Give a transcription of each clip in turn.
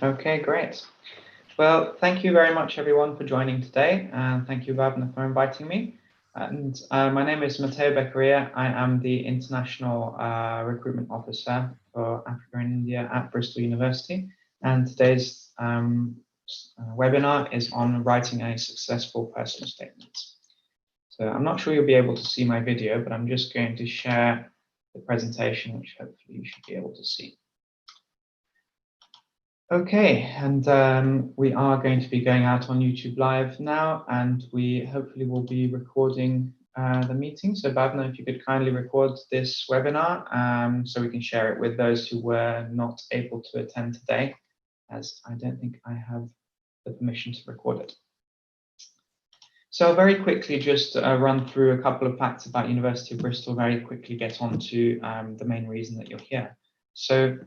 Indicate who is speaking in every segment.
Speaker 1: Okay, great. Well, thank you very much, everyone, for joining today. And thank you, Vabna, for inviting me. And my name is Matteo Beccaria. I am the International Recruitment Officer for Africa and India at Bristol University. And today's webinar is on writing a successful personal statement. So I'm not sure you'll be able to see my video, but I'm just going to share the presentation, which hopefully you should be able to see. Okay, and we are going to be going out on YouTube Live now, and we hopefully will be recording the meeting. So Bhavna, if you could kindly record this webinar so we can share it with those who were not able to attend today, as I don't think I have the permission to record it. So I'll very quickly just run through a couple of facts about University of Bristol, very quickly get on to the main reason that you're here. So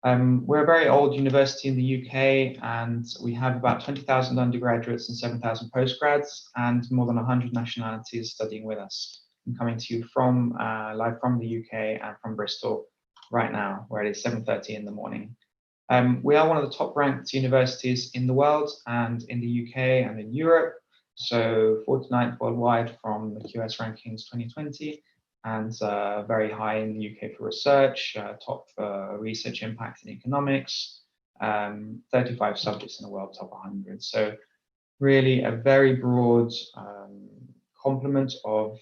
Speaker 1: we're a very old university in the UK, and we have about 20,000 undergraduates and 7,000 postgrads, and more than 100 nationalities studying with us. I'm coming to you from live from the UK and from Bristol right now, where it is 7:30 in the morning. We are one of the top-ranked universities in the world and in the UK and in Europe, so 49th worldwide from the QS Rankings 2020. And very high in the UK for research, top for research impact in economics, 35 subjects in the world top 100. So really a very broad complement of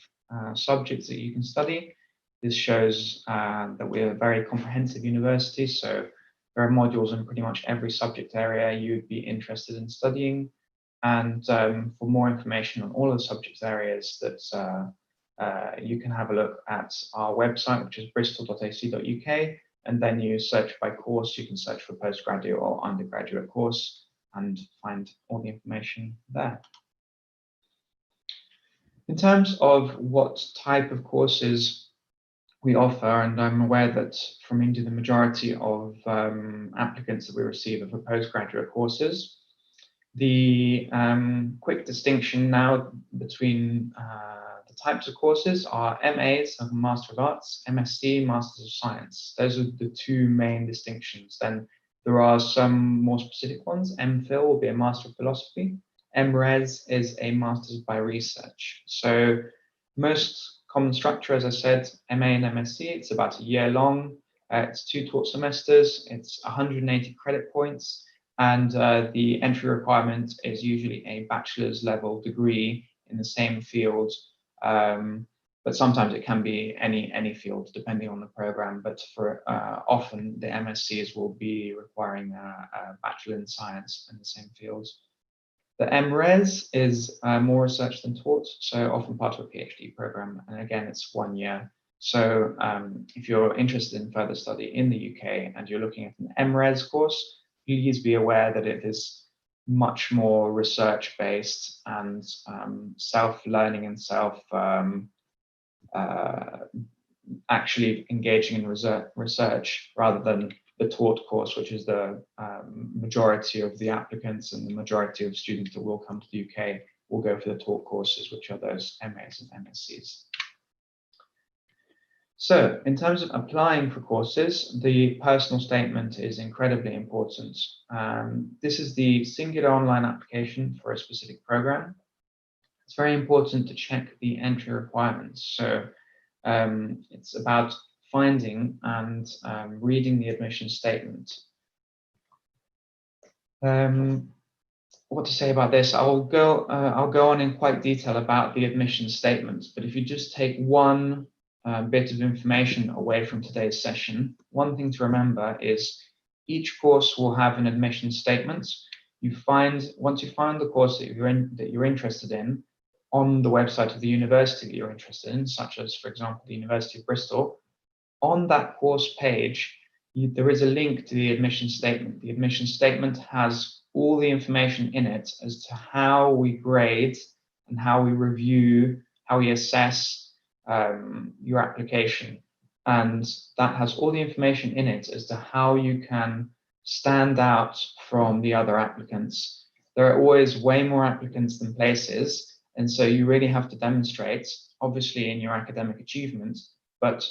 Speaker 1: subjects that you can study. This shows that we're a very comprehensive university, so there are modules in pretty much every subject area you'd be interested in studying. And for more information on all of the subject areas that you can have a look at our website, which is bristol.ac.uk, and then you search by course. You can search for postgraduate or undergraduate course and find all the information there. In terms of what type of courses we offer, and I'm aware that from India, the majority of applicants that we receive are for postgraduate courses. The quick distinction now between the types of courses are MAs, Master of Arts, MSc, Masters of Science. Those are the two main distinctions. Then there are some more specific ones. MPhil will be a Master of Philosophy. MRes is a Masters by Research. So most common structure, as I said, MA and MSc, it's about a year long. It's 2 taught semesters. It's 180 credit points. And the entry requirement is usually a bachelor's level degree in the same field, but sometimes it can be any field depending on the program. But for often the MSCs will be requiring a bachelor in science in the same fields. The MRes is more research than taught, so often part of a PhD program, and again it's 1 year. So if you're interested in further study in the UK and you're looking at an MRes course, please be aware that it is much more research-based and self-learning and actually engaging in research rather than the taught course, which is the majority of the applicants and the majority of students that will come to the UK will go for the taught courses, which are those MAs and MSCs. So in terms of applying for courses, the personal statement is incredibly important. This is the singular online application for a specific program. It's very important to check the entry requirements. So it's about finding and reading the admission statement. What to say about this? I'll go on in quite detail about the admission statements, but if you just take one bit of information away from today's session, one thing to remember is each course will have an admission statement. Once you find the course that you're interested in on the website of the university that you're interested in, such as, for example, the University of Bristol, on that course page, there is a link to the admission statement. The admission statement has all the information in it as to how we grade and how we review, how we assess your application, and that has all the information in it as to how you can stand out from the other applicants. There are always way more applicants than places, and so you really have to demonstrate, obviously in your academic achievement, but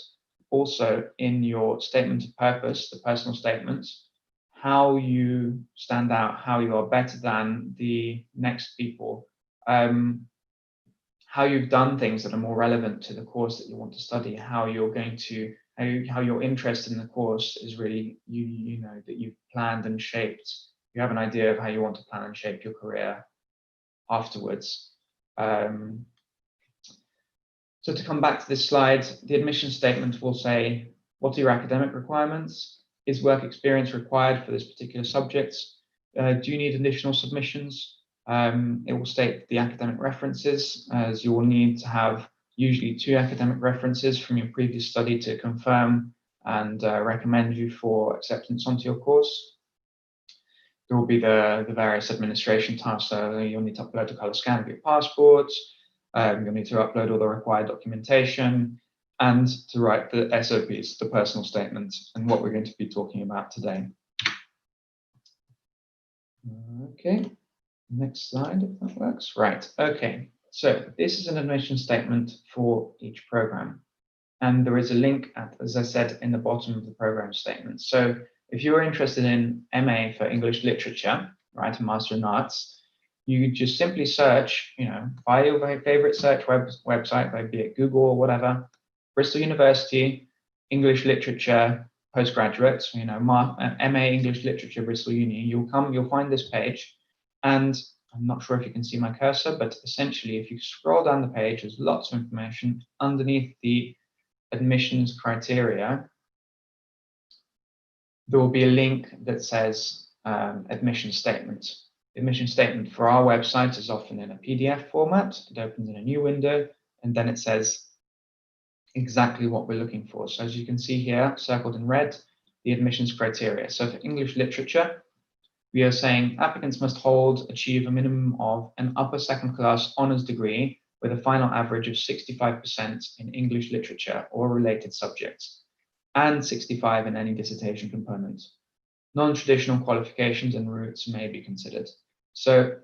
Speaker 1: also in your statement of purpose, the personal statement, how you stand out, how you are better than the next people, how you've done things that are more relevant to the course that you want to study, how you're going to, how your interest in the course is really, you know, that you've planned and shaped. You have an idea of how you want to plan and shape your career afterwards. So to come back to this slide, the admission statement will say, what are your academic requirements? Is work experience required for this particular subject? Do you need additional submissions? It will state the academic references, as you will need to have usually 2 academic references from your previous study to confirm and recommend you for acceptance onto your course. There will be the various administration tasks, so you'll need to upload a colour scan of your passport, you'll need to upload all the required documentation, and to write the SOPs, the personal statements, and what we're going to be talking about today. Okay, next slide, if that works. Right, okay, so this is an admission statement for each program. And there is a link, as I said, in the bottom of the program statement. So if you're interested in MA for English Literature, right, a Master in Arts, you just simply search, you know, by your favorite search website, be it Google or whatever, Bristol University, English Literature, postgraduate, you know, MA English Literature, Bristol Uni, you'll find this page. And I'm not sure if you can see my cursor, but essentially, if you scroll down the page, there's lots of information underneath the admissions criteria. There will be a link that says admission statement. The admission statement for our website is often in a PDF format. It opens in a new window, and then it says exactly what we're looking for. So as you can see here, circled in red, the admissions criteria. So for English Literature, we are saying applicants must achieve a minimum of an upper second class honours degree with a final average of 65% in English Literature or related subjects, and 65 in any dissertation component. Non-traditional qualifications and routes may be considered. So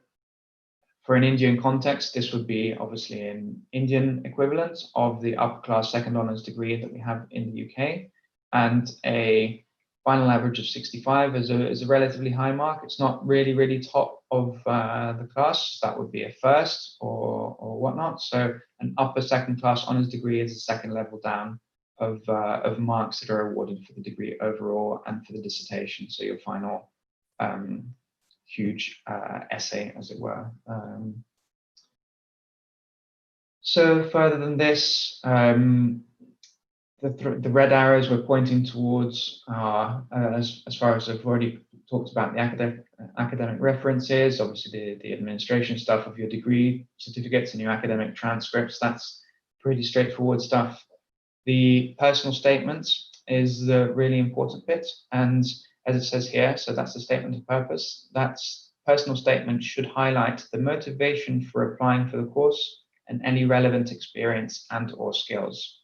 Speaker 1: for an Indian context, this would be obviously an Indian equivalent of the upper class second honours degree that we have in the UK, and a final average of 65 is a relatively high mark. It's not really top of the class. That would be a first or whatnot. So an upper second class honours degree is a second level down of marks that are awarded for the degree overall and for the dissertation. So your final huge essay, as it were. So further than this, the red arrows we're pointing towards are, as far as I've already talked about, the academic references, obviously the administration stuff of your degree certificates and your academic transcripts. That's pretty straightforward stuff. The personal statements is the really important bit, and as it says here, so that's the statement of purpose. That's personal statement should highlight the motivation for applying for the course and any relevant experience and or skills.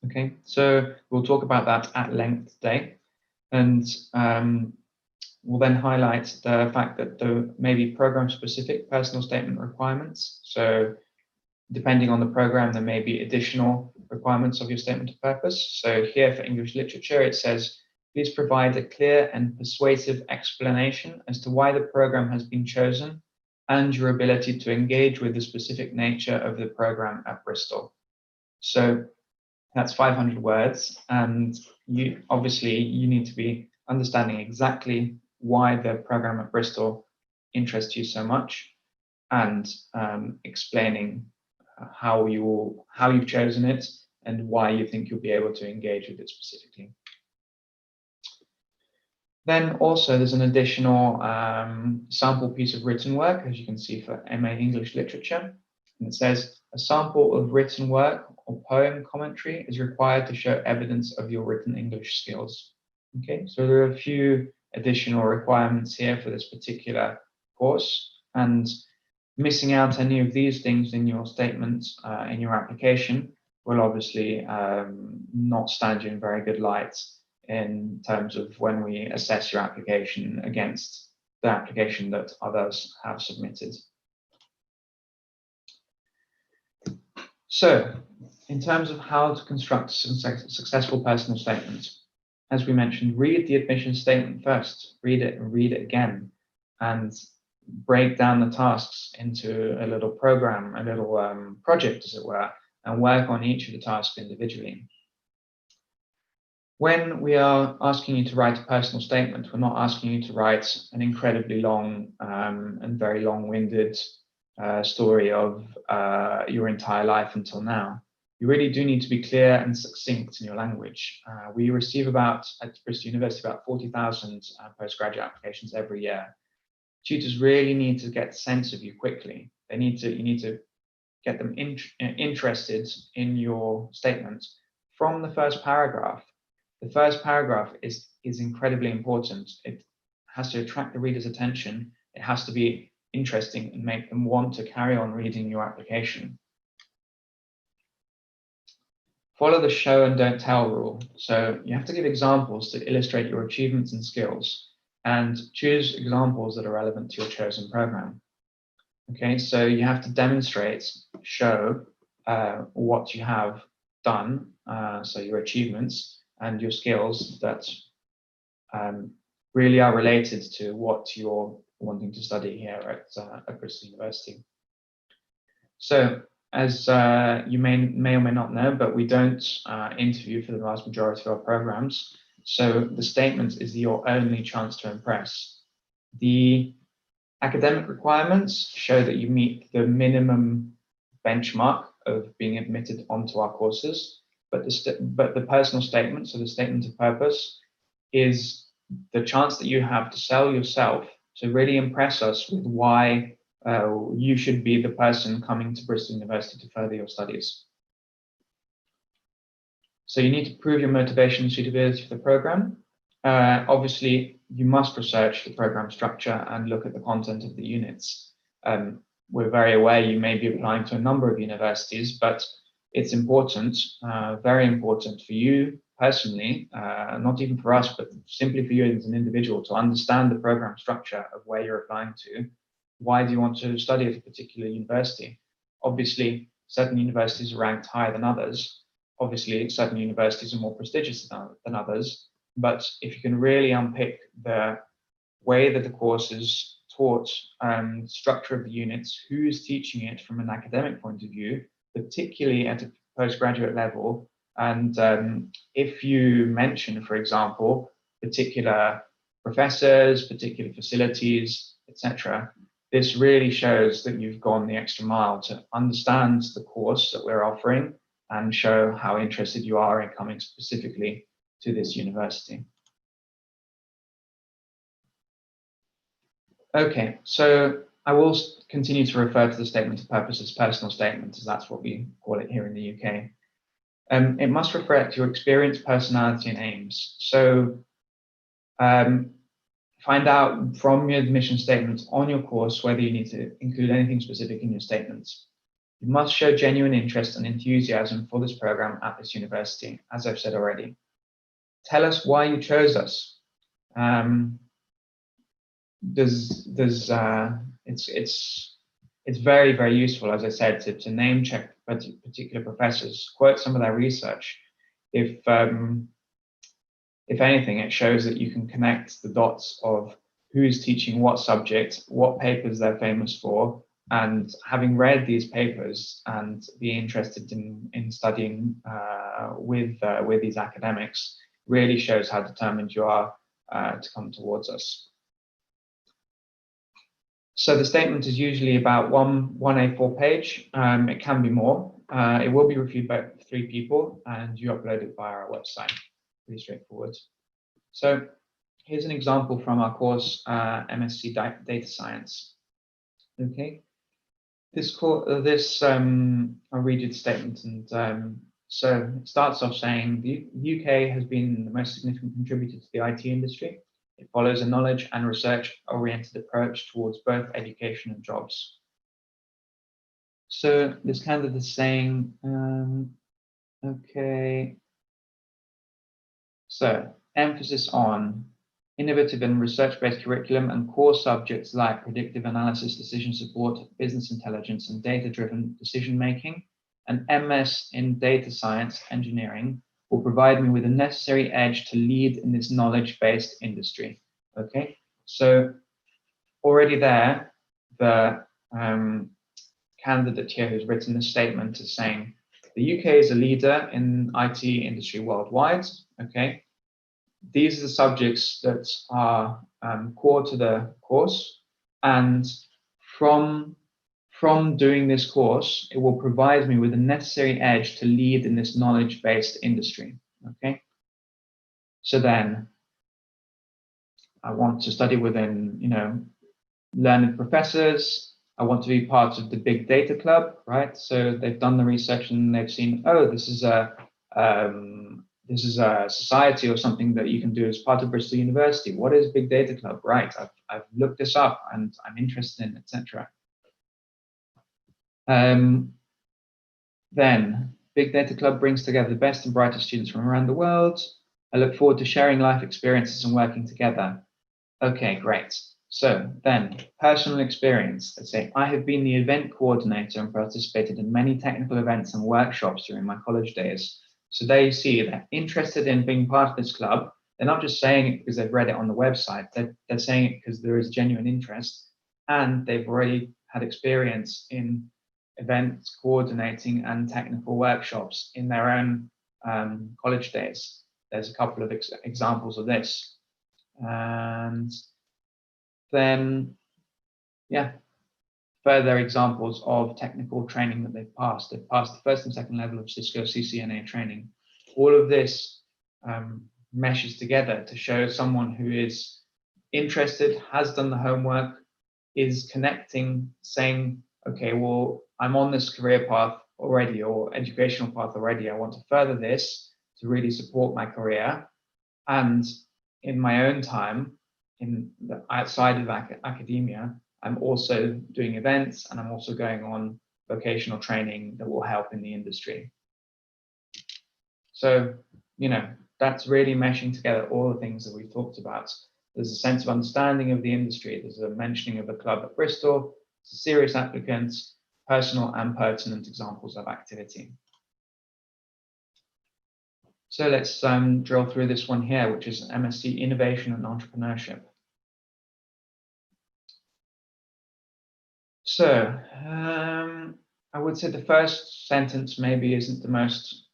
Speaker 1: Okay, so we'll talk about that at length today, and we'll then highlight the fact that there may be program-specific personal statement requirements. So depending on the program, there may be additional requirements of your statement of purpose. So here for English Literature, it says, please provide a clear and persuasive explanation as to why the program has been chosen and your ability to engage with the specific nature of the program at Bristol. So that's 500 words, and you need to be understanding exactly why the program at Bristol interests you so much, and explaining how you've chosen it and why you think you'll be able to engage with it specifically. Then also there's an additional sample piece of written work, as you can see for MA English Literature, and it says a sample of written work or poem commentary is required to show evidence of your written English skills. Okay, so there are a few additional requirements here for this particular course, and missing out any of these things in your statement, in your application, will obviously not stand you in very good light in terms of when we assess your application against the application that others have submitted. So, in terms of how to construct a successful personal statement, as we mentioned, read the admission statement first, read it and read it again, and break down the tasks into a little program, a little project, as it were, and work on each of the tasks individually. When we are asking you to write a personal statement, we're not asking you to write an incredibly long and very long-winded story of your entire life until now. You really do need to be clear and succinct in your language. We receive at Bristol University about 40,000 postgraduate applications every year. Tutors really need to get a sense of you quickly. You need to get them interested in your statement from the first paragraph. The first paragraph is incredibly important. It has to attract the reader's attention. It has to be interesting and make them want to carry on reading your application. Follow the show and don't tell rule. So you have to give examples to illustrate your achievements and skills, and choose examples that are relevant to your chosen program. Okay, so you have to demonstrate, show what you have done, so your achievements and your skills that really are related to what you're wanting to study here at Bristol University. So, as you may or may not know, but we don't interview for the vast majority of our programs. So the statement is your only chance to impress. The academic requirements show that you meet the minimum benchmark of being admitted onto our courses, but the personal statement, so the statement of purpose, is the chance that you have to sell yourself to really impress us with why you should be the person coming to Bristol University to further your studies. So you need to prove your motivation and suitability for the program. Obviously, you must research the program structure and look at the content of the units. We're very aware you may be applying to a number of universities, but it's important, very important for you personally, not even for us, but simply for you as an individual, to understand the program structure of where you're applying to. Why do you want to study at a particular university? Obviously, certain universities are ranked higher than others. Obviously, certain universities are more prestigious than others. But if you can really unpick the way that the course is taught, structure of the units, who's teaching it from an academic point of view, particularly at a postgraduate level, and if you mention, for example, particular professors, particular facilities, etc., this really shows that you've gone the extra mile to understand the course that we're offering and show how interested you are in coming specifically to this university. Okay, so I will continue to refer to the statement of purpose as personal statement, as that's what we call it here in the UK. It must reflect your experience, personality, and aims. So find out from your admission statements on your course whether you need to include anything specific in your statements. You must show genuine interest and enthusiasm for this program at this university, as I've said already. Tell us why you chose us. It's very, very useful, as I said, to name check particular professors, quote some of their research. If anything, it shows that you can connect the dots of who's teaching what subject, what papers they're famous for, and having read these papers and be interested in studying with these academics really shows how determined you are to come towards us. So the statement is usually about one A4 page. It can be more. It will be reviewed by 3 people, and you upload it via our website. Pretty straightforward. So here's an example from our course, MSc Data Science. Okay, I'll read you the statement, and so it starts off saying the UK has been the most significant contributor to the IT industry. It follows a knowledge and research-oriented approach towards both education and jobs. So this candidate is saying, okay, so emphasis on innovative and research-based curriculum and core subjects like predictive analysis, decision support, business intelligence, and data-driven decision-making, an MS in data science engineering will provide me with the necessary edge to lead in this knowledge-based industry. Okay, so already there, the candidate here who's written the statement is saying the UK is a leader in IT industry worldwide. Okay, these are the subjects that are core to the course, and from doing this course, it will provide me with the necessary edge to lead in this knowledge-based industry. Okay, so then I want to study within, learned professors. I want to be part of the big data club, right? So they've done the research and they've seen, oh, this is a society or something that you can do as part of Bristol University. What is big data club? Right, I've looked this up and I'm interested in, etc. Then Big Data Club brings together the best and brightest students from around the world. I look forward to sharing life experiences and working together. Okay, great. So then, personal experience. Let's say I have been the event coordinator and participated in many technical events and workshops during my college days. So there you see, they're interested in being part of this club. They're not just saying it because they've read it on the website. They're saying it because there is genuine interest, and they've already had experience in events coordinating and technical workshops in their own college days. There's a couple of examples of this. And then, yeah, further examples of technical training that they've passed. They've passed the first and second level of Cisco CCNA training. All of this meshes together to show someone who is interested, has done the homework, is connecting, saying, okay, well, I'm on this career path already or educational path already. I want to further this to really support my career. And in my own time, outside of academia, I'm also doing events and I'm also going on vocational training that will help in the industry. So, that's really meshing together all the things that we've talked about. There's a sense of understanding of the industry. There's a mentioning of the club at Bristol, serious applicants, personal and pertinent examples of activity. So let's drill through this one here, which is MSc Innovation and Entrepreneurship. So I would say the first sentence maybe isn't the most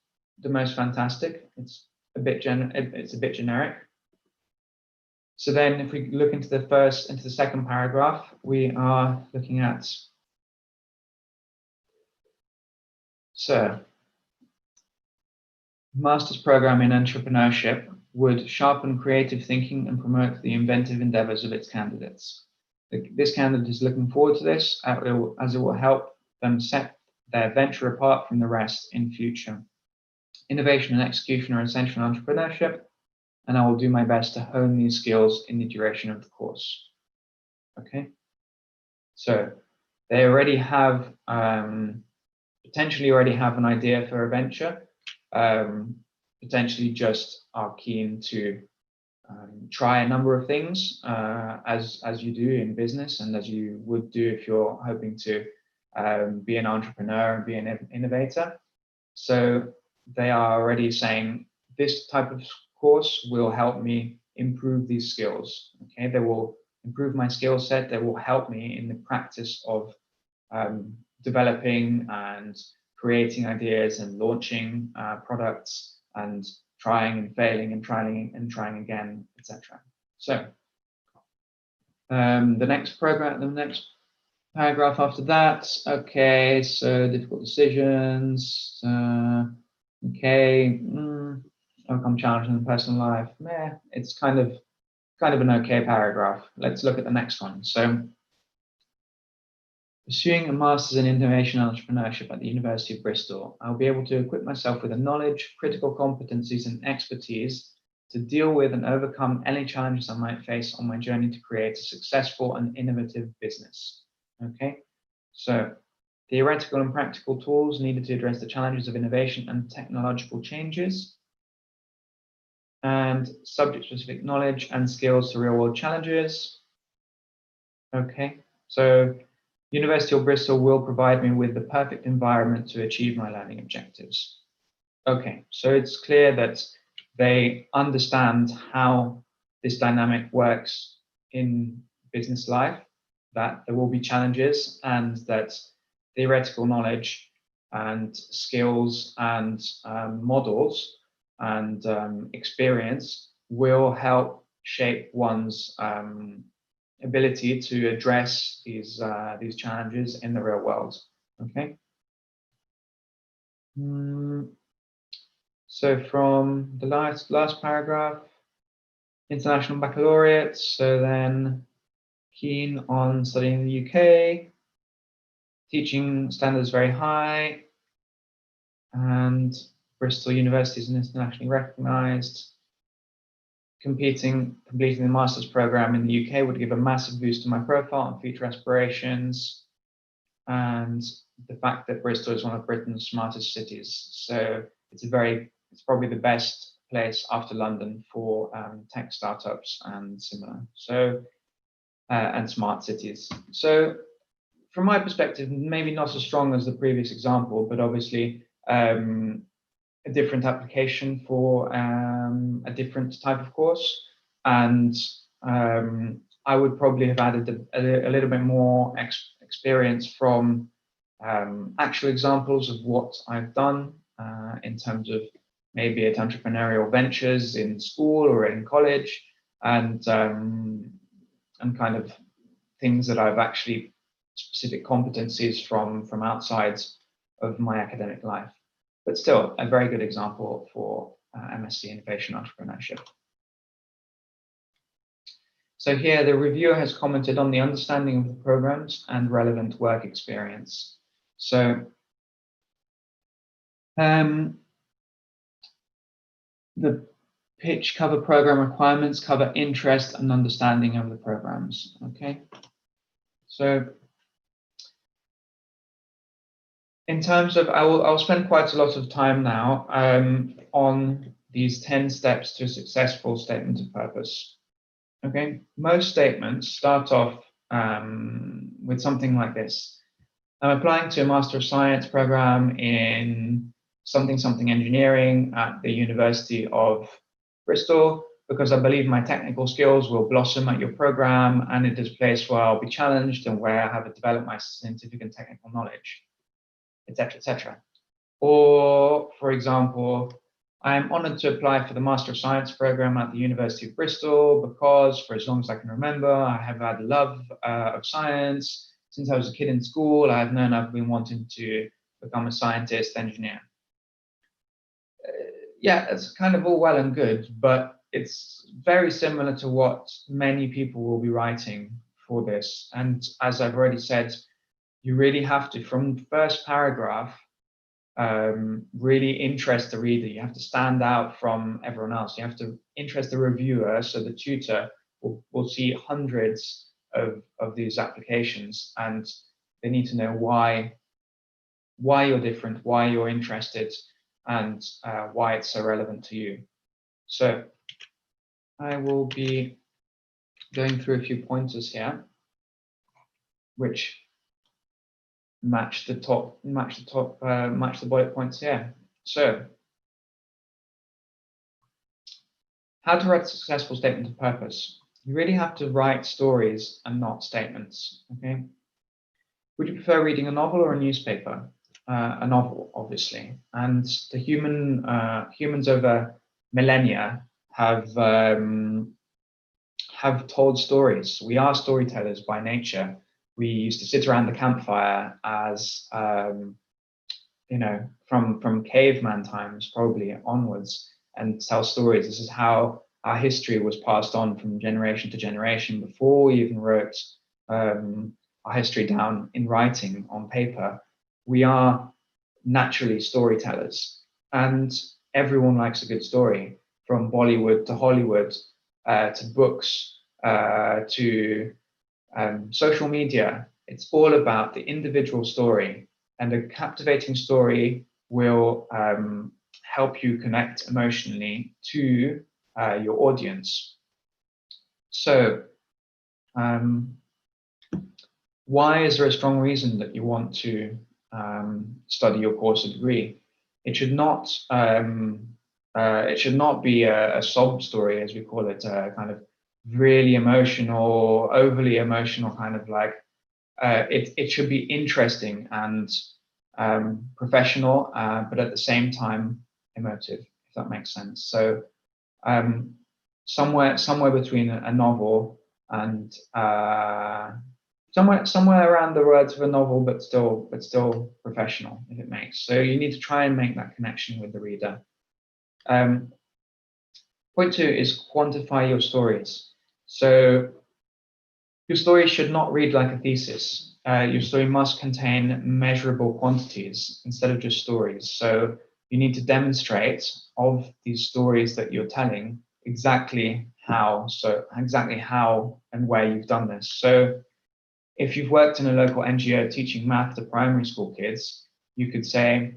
Speaker 1: fantastic. It's a bit generic. So then if we look into the second paragraph, we are looking at, so master's program in entrepreneurship would sharpen creative thinking and promote the inventive endeavors of its candidates. This candidate is looking forward to this as it will help them set their venture apart from the rest in future. Innovation and execution are essential in entrepreneurship, and I will do my best to hone these skills in the duration of the course. Okay, so they already have, potentially already have an idea for a venture, potentially just are keen to try a number of things as you do in business and as you would do if you're hoping to be an entrepreneur and be an innovator. So they are already saying this type of course will help me improve these skills. Okay, they will improve my skill set. They will help me in the practice of developing and creating ideas and launching products and trying and failing and trying again, etc. So the next paragraph after that. Okay, so difficult decisions. Okay, overcome challenges in personal life. Meh, it's kind of an okay paragraph. Let's look at the next one. So, pursuing a master's in innovation and entrepreneurship at the University of Bristol, I'll be able to equip myself with the knowledge, critical competencies, and expertise to deal with and overcome any challenges I might face on my journey to create a successful and innovative business. Okay, so theoretical and practical tools needed to address the challenges of innovation and technological changes, and subject-specific knowledge and skills to real-world challenges. Okay, so University of Bristol will provide me with the perfect environment to achieve my learning objectives. Okay, so it's clear that they understand how this dynamic works in business life, that there will be challenges, and that theoretical knowledge and skills and models and experience will help shape one's ability to address these challenges in the real world. Okay. So from the last paragraph, international baccalaureate, so then keen on studying in the UK, teaching standards very high, and Bristol University is internationally recognized. Completing the master's program in the UK would give a massive boost to my profile and future aspirations. And the fact that Bristol is one of Britain's smartest cities. So it's probably the best place after London for tech startups and similar. So, and smart cities. So from my perspective, maybe not as strong as the previous example, but obviously a different application for a different type of course. And I would probably have added a little bit more experience from actual examples of what I've done in terms of maybe at entrepreneurial ventures in school or in college, and kind of things that I've actually specific competencies from outside of my academic life. But still, a very good example for MSc Innovation Entrepreneurship. So here, the reviewer has commented on the understanding of the programs and relevant work experience. So the pitch cover program requirements, cover interest and understanding of the programs. Okay. So in terms of, I'll spend quite a lot of time now on these 10 steps to a successful statement of purpose. Okay, most statements start off with something like this. I'm applying to a Master of Science program in something engineering at the University of Bristol because I believe my technical skills will blossom at your program, and it is a place where I'll be challenged and where I have developed my scientific and technical knowledge, etc., etc. Or, for example, I am honored to apply for the Master of Science program at the University of Bristol because, for as long as I can remember, I have had a love of science. Since I was a kid in school, I've known I've been wanting to become a scientist, engineer. Yeah, it's kind of all well and good, but it's very similar to what many people will be writing for this. And as I've already said, you really have to, from the first paragraph, really interest the reader. You have to stand out from everyone else. You have to interest the reviewer, so the tutor will see hundreds of these applications, and they need to know why you're different, why you're interested, and why it's so relevant to you. So I will be going through a few pointers here, which match the bullet points here. So, how to write a successful statement of purpose. You really have to write stories and not statements. Okay. Would you prefer reading a novel or a newspaper? A novel, obviously. And the humans over millennia have told stories. We are storytellers by nature. We used to sit around the campfire as you know, from caveman times probably onwards, and tell stories. This is how our history was passed on from generation to generation before we even wrote our history down in writing on paper. We are naturally storytellers, and everyone likes a good story, from Bollywood to Hollywood, to books, to social media. It's all about the individual story, and a captivating story will help you connect emotionally to your audience. So, why is there a strong reason that you want to study your course or degree? It should not be a sob story, as we call it, kind of really emotional, overly emotional kind of like. It should be interesting and professional, but at the same time emotive, if that makes sense. So somewhere between a novel and somewhere around the words of a novel, but still professional, if it makes. So you need to try and make that connection with the reader. Point 2 is quantify your stories. So your story should not read like a thesis. Your story must contain measurable quantities instead of just stories. So you need to demonstrate of these stories that you're telling exactly how and where you've done this. So if you've worked in a local NGO teaching math to primary school kids, you could say,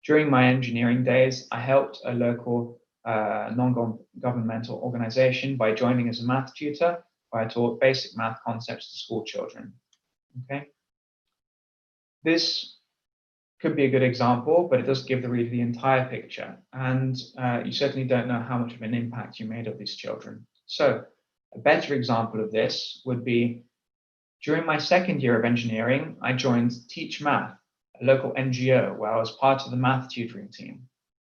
Speaker 1: during my engineering days, I helped a local non-governmental organization by joining as a math tutor, where I taught basic math concepts to school children. Okay, this could be a good example, but it does give the reader the entire picture, and you certainly don't know how much of an impact you made of these children. So a better example of this would be, during my second year of engineering, I joined Teach Math, a local NGO where I was part of the math tutoring team.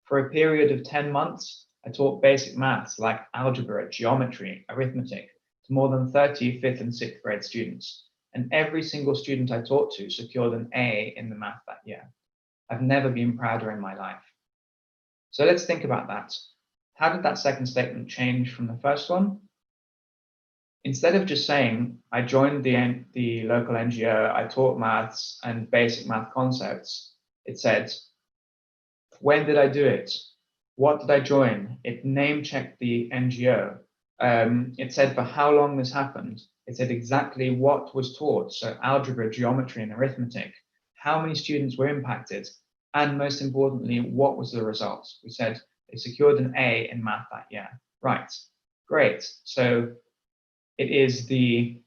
Speaker 1: For a period of 10 months, I taught basic maths like algebra, geometry, arithmetic to more than 30 5th and 6th grade students. And every single student I taught to secured an A in the math that year. I've never been prouder in my life. So let's think about that. How did that second statement change from the first one? Instead of just saying, I joined the local NGO, I taught maths and basic math concepts, it said, when did I do it? What did I join? It name-checked the NGO. It said for how long this happened. It said exactly what was taught, so algebra, geometry, and arithmetic, how many students were impacted, and most importantly, what was the result? We said they secured an A in math that year. Right, great. So it is the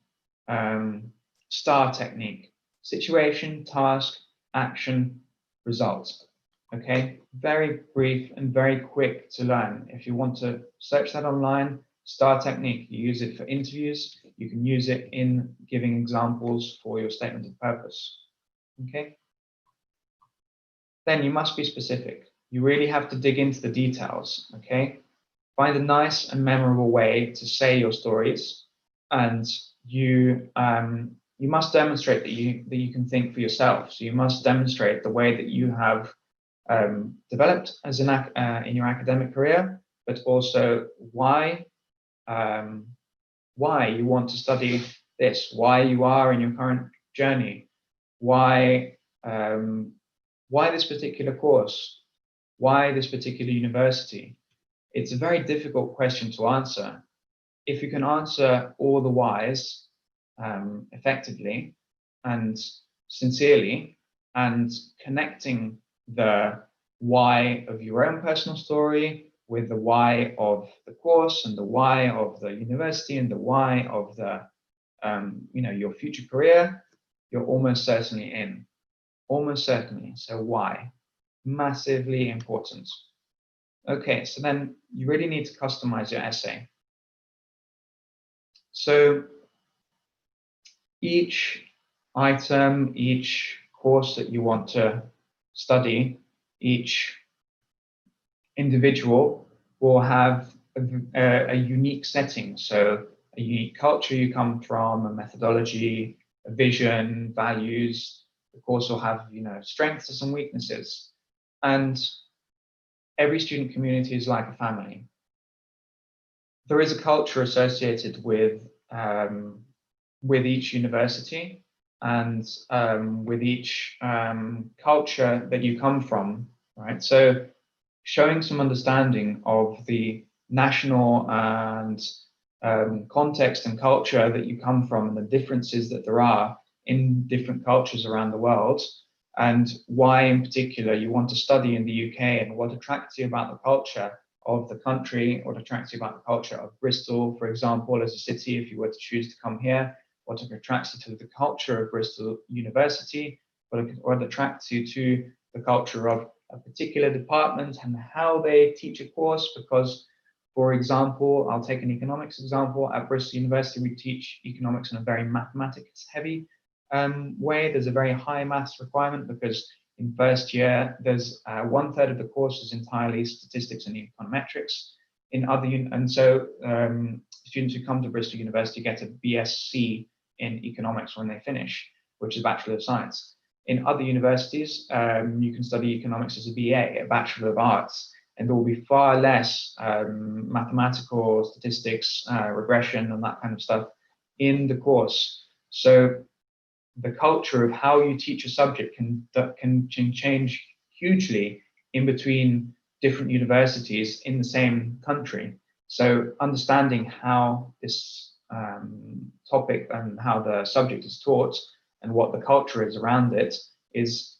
Speaker 1: STAR technique: situation, task, action, result. Okay, very brief and very quick to learn. If you want to search that online, STAR technique, you use it for interviews. You can use it in giving examples for your statement of purpose. Okay. Then you must be specific. You really have to dig into the details. Okay. Find a nice and memorable way to say your stories, and you must demonstrate that you can think for yourself. So you must demonstrate the way that you have developed as in your academic career, but also why you want to study this, why you are in your current journey, why this particular course, why this particular university. It's a very difficult question to answer. If you can answer all the whys effectively and sincerely, and connecting the why of your own personal story with the why of the course and the why of the university and the why of the your future career, you're almost certainly in. Almost certainly. So why? Massively important. Okay, so then you really need to customize your essay. So each item, each course that you want to study, each individual will have a unique setting. So a unique culture you come from, a methodology, a vision, values. The course will have, strengths and weaknesses. And every student community is like a family. There is a culture associated with each university and with each culture that you come from, right? So showing some understanding of the national and context and culture that you come from, and the differences that there are in different cultures around the world, and why in particular you want to study in the UK, and what attracts you about the culture of the country, what attracts you about the culture of Bristol, for example, as a city, if you were to choose to come here, what attracts you to the culture of Bristol University, what attracts you to the culture of a particular department and how they teach a course, because, for example, I'll take an economics example. At Bristol University, we teach economics in a very mathematics-heavy way. There's a very high maths requirement because in first year, there's 1/3 of the course is entirely statistics and econometrics. Students who come to Bristol University get a BSc in economics when they finish, which is Bachelor of Science. In other universities, you can study economics as a BA, a Bachelor of Arts, and there will be far less mathematical statistics, regression, and that kind of stuff in the course. So the culture of how you teach a subject can change hugely in between different universities in the same country. So understanding how this topic and how the subject is taught and what the culture is around it is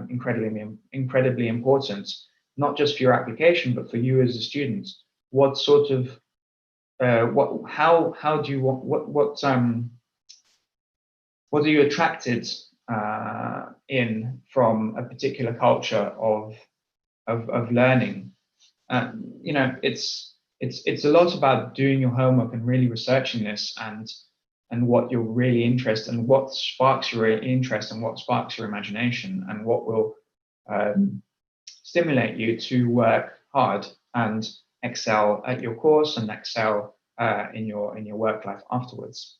Speaker 1: incredibly important, not just for your application, but for you as a student. What sort of how do you want what are you attracted in from a particular culture of learning? You know, it's a lot about doing your homework and really researching this and what you're really interested in, what sparks your interest and what sparks your imagination and what will stimulate you to work hard and excel at your course and excel in your work life afterwards.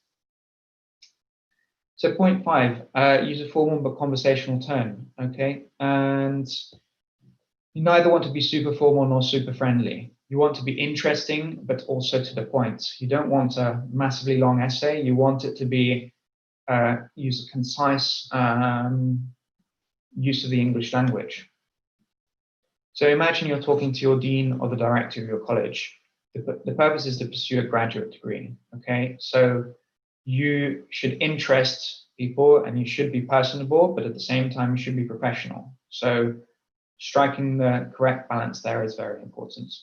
Speaker 1: So point 5, use a formal but conversational tone, okay? And you neither want to be super formal nor super friendly. You want to be interesting, but also to the point. You don't want a massively long essay. You want it to be use a concise use of the English language. So imagine you're talking to your dean or the director of your college. The purpose is to pursue a graduate degree, okay? So you should interest people and you should be personable, but at the same time, you should be professional. So striking the correct balance there is very important.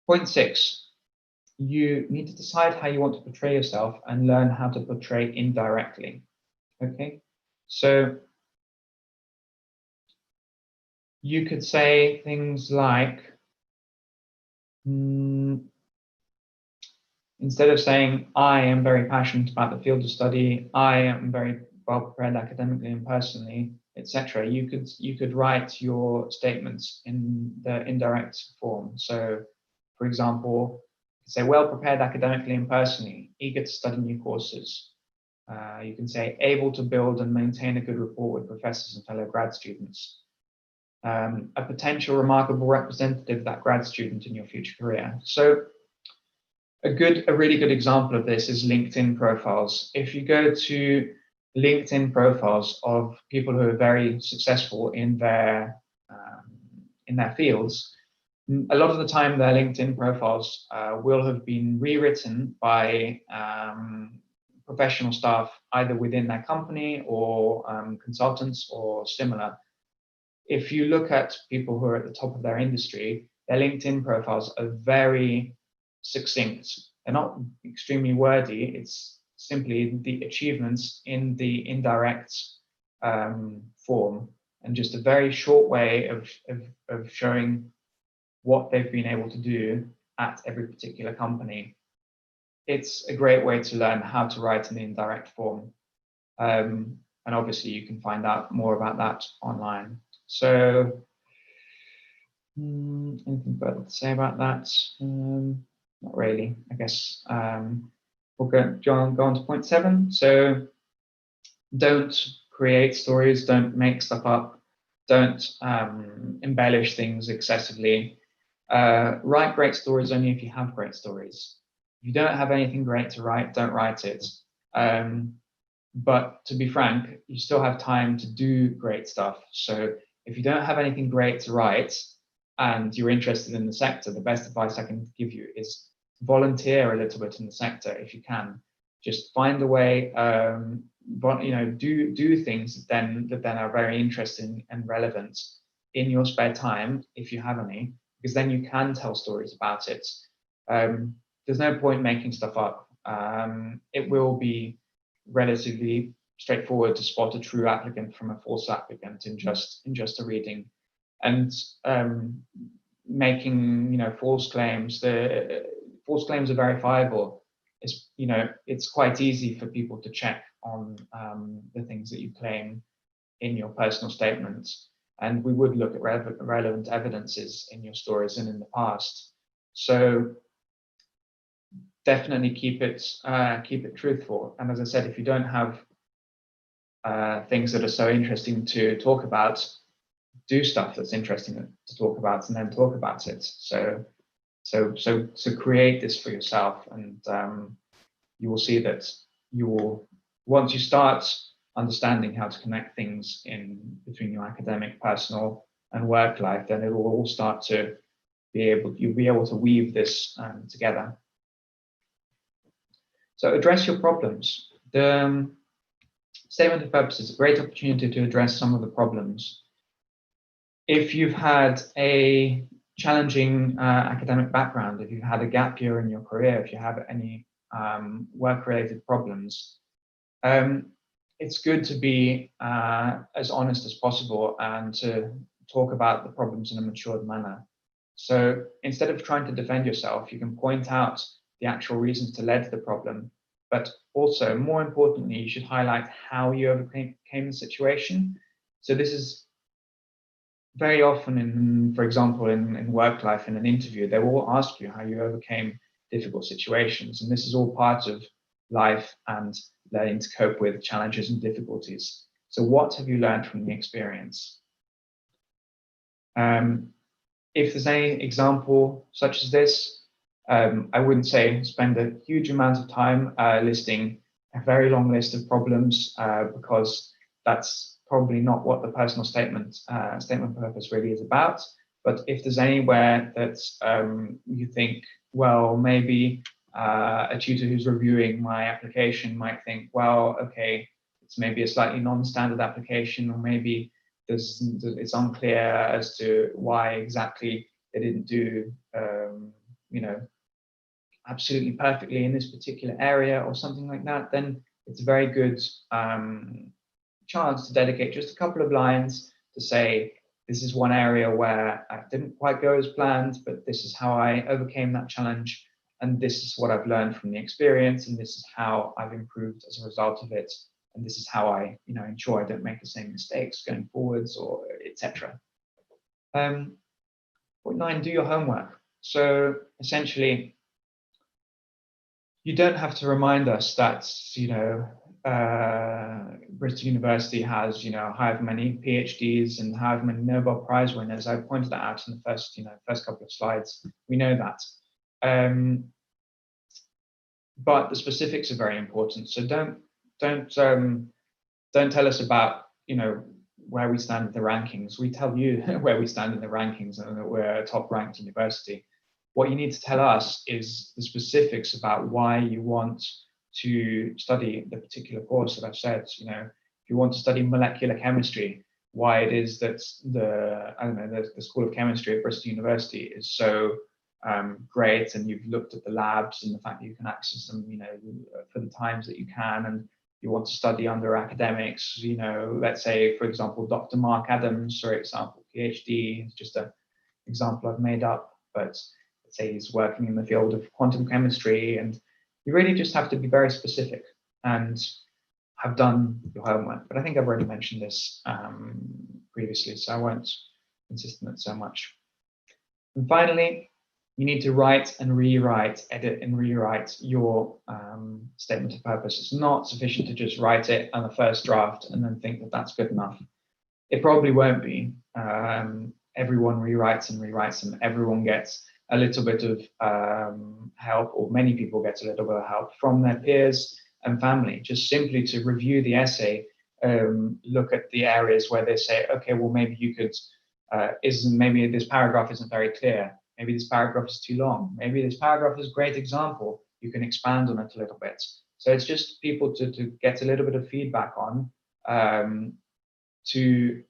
Speaker 1: Point 6, you need to decide how you want to portray yourself and learn how to portray indirectly, okay? So you could say things like, instead of saying, I am very passionate about the field of study, I am very well prepared academically and personally, etc., you could write your statements in the indirect form. So, for example, say, well prepared academically and personally, eager to study new courses. You can say, able to build and maintain a good rapport with professors and fellow grad students. A potential remarkable representative of that grad student in your future career. So a really good example of this is LinkedIn profiles. If you go to LinkedIn profiles of people who are very successful in their fields, a lot of the time their LinkedIn profiles will have been rewritten by professional staff, either within their company or consultants or similar. If you look at people who are at the top of their industry, their LinkedIn profiles are very succinct. They're not extremely wordy. It's simply the achievements in the indirect form, and just a very short way of showing what they've been able to do at every particular company. It's a great way to learn how to write in the indirect form. And obviously you can find out more about that online. So anything further to say about that? Not really, I guess. We'll go on to point 7. So don't create stories, don't make stuff up, don't embellish things excessively. Write great stories only if you have great stories. If you don't have anything great to write, don't write it. But to be frank, you still have time to do great stuff. So if you don't have anything great to write and you're interested in the sector, the best advice I can give you is volunteer a little bit in the sector if you can. Just find a way, do things that then are very interesting and relevant in your spare time, if you have any, because then you can tell stories about it. There's no point making stuff up. It will be relatively straightforward to spot a true applicant from a false applicant in just a reading, and making false claims. The false claims are verifiable. It's quite easy for people to check on the things that you claim in your personal statements, and we would look at relevant evidences in your stories and in the past. So definitely keep it truthful. And as I said, if you don't have things that are so interesting to talk about, do stuff that's interesting to talk about, and then talk about it. So create this for yourself, and you will see that once you start understanding how to connect things in between your academic, personal, and work life, then it will all start to you'll be able to weave this together. So address your problems. The statement of purpose is a great opportunity to address some of the problems. If you've had a challenging academic background, if you've had a gap year in your career, if you have any work-related problems, it's good to be as honest as possible and to talk about the problems in a matured manner. So instead of trying to defend yourself, you can point out the actual reasons to lead to the problem, but also, more importantly, you should highlight how you overcame the situation. So this is very often, for example, in work life, in an interview, they will ask you how you overcame difficult situations, and this is all part of life and learning to cope with challenges and difficulties. So what have you learned from the experience? If there's any example such as this, I wouldn't say spend a huge amount of time listing a very long list of problems, because that's probably not what the personal statement purpose really is about. But if there's anywhere that you think, well, maybe a tutor who's reviewing my application might think, well, okay, it's maybe a slightly non-standard application, or maybe it's unclear as to why exactly they didn't do absolutely perfectly in this particular area or something like that, then it's a very good chance to dedicate just a couple of lines to say, this is one area where I didn't quite go as planned, but this is how I overcame that challenge, and this is what I've learned from the experience, and this is how I've improved as a result of it, and this is how I ensure I don't make the same mistakes going forwards, or etc. Point 9, do your homework. So essentially, you don't have to remind us that Bristol University has however many PhDs and however many Nobel Prize winners. I pointed that out in the first couple of slides. We know that, but the specifics are very important. So don't tell us about where we stand in the rankings. We tell you where we stand in the rankings, and that we're a top-ranked university. What you need to tell us is the specifics about why you want to study the particular course that I've said. If you want to study molecular chemistry, why it is that the School of Chemistry at Bristol University is so great, and you've looked at the labs and the fact that you can access them, for the times that you can, and you want to study under academics. Let's say, for example, Dr. Mark Adams, for example, PhD, is just an example I've made up, but let's say he's working in the field of quantum chemistry, and you really just have to be very specific and have done your homework. But I think I've already mentioned this previously, so I won't insist on it so much. And finally, you need to write and rewrite, edit and rewrite your statement of purpose. It's not sufficient to just write it on the first draft and then think that that's good enough. It probably won't be. Everyone rewrites and rewrites, and everyone gets a little bit of help, or many people get a little bit of help from their peers and family, just simply to review the essay, look at the areas where they say, okay, well, maybe you could, maybe this paragraph isn't very clear. Maybe this paragraph is too long. Maybe this paragraph is a great example. You can expand on it a little bit. So it's just people to get a little bit of feedback on, to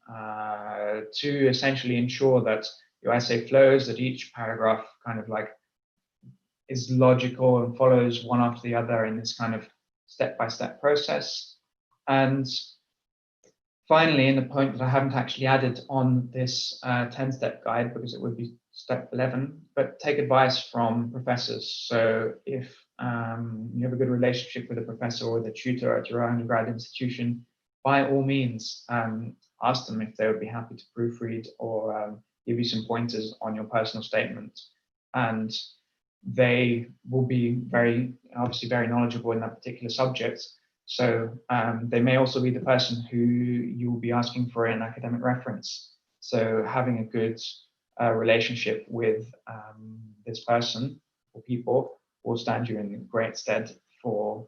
Speaker 1: essentially ensure that your essay flows, that each paragraph kind of like is logical and follows one after the other in this kind of step-by-step process. And finally, in the point that I haven't actually added on this 10-step guide because it would be step 11, but take advice from professors. So if you have a good relationship with a professor or the tutor at your undergrad institution, by all means, ask them if they would be happy to proofread or give you some pointers on your personal statement. And they will be obviously very knowledgeable in that particular subject. So they may also be the person who you will be asking for an academic reference. So having a good relationship with this person or people will stand you in great stead for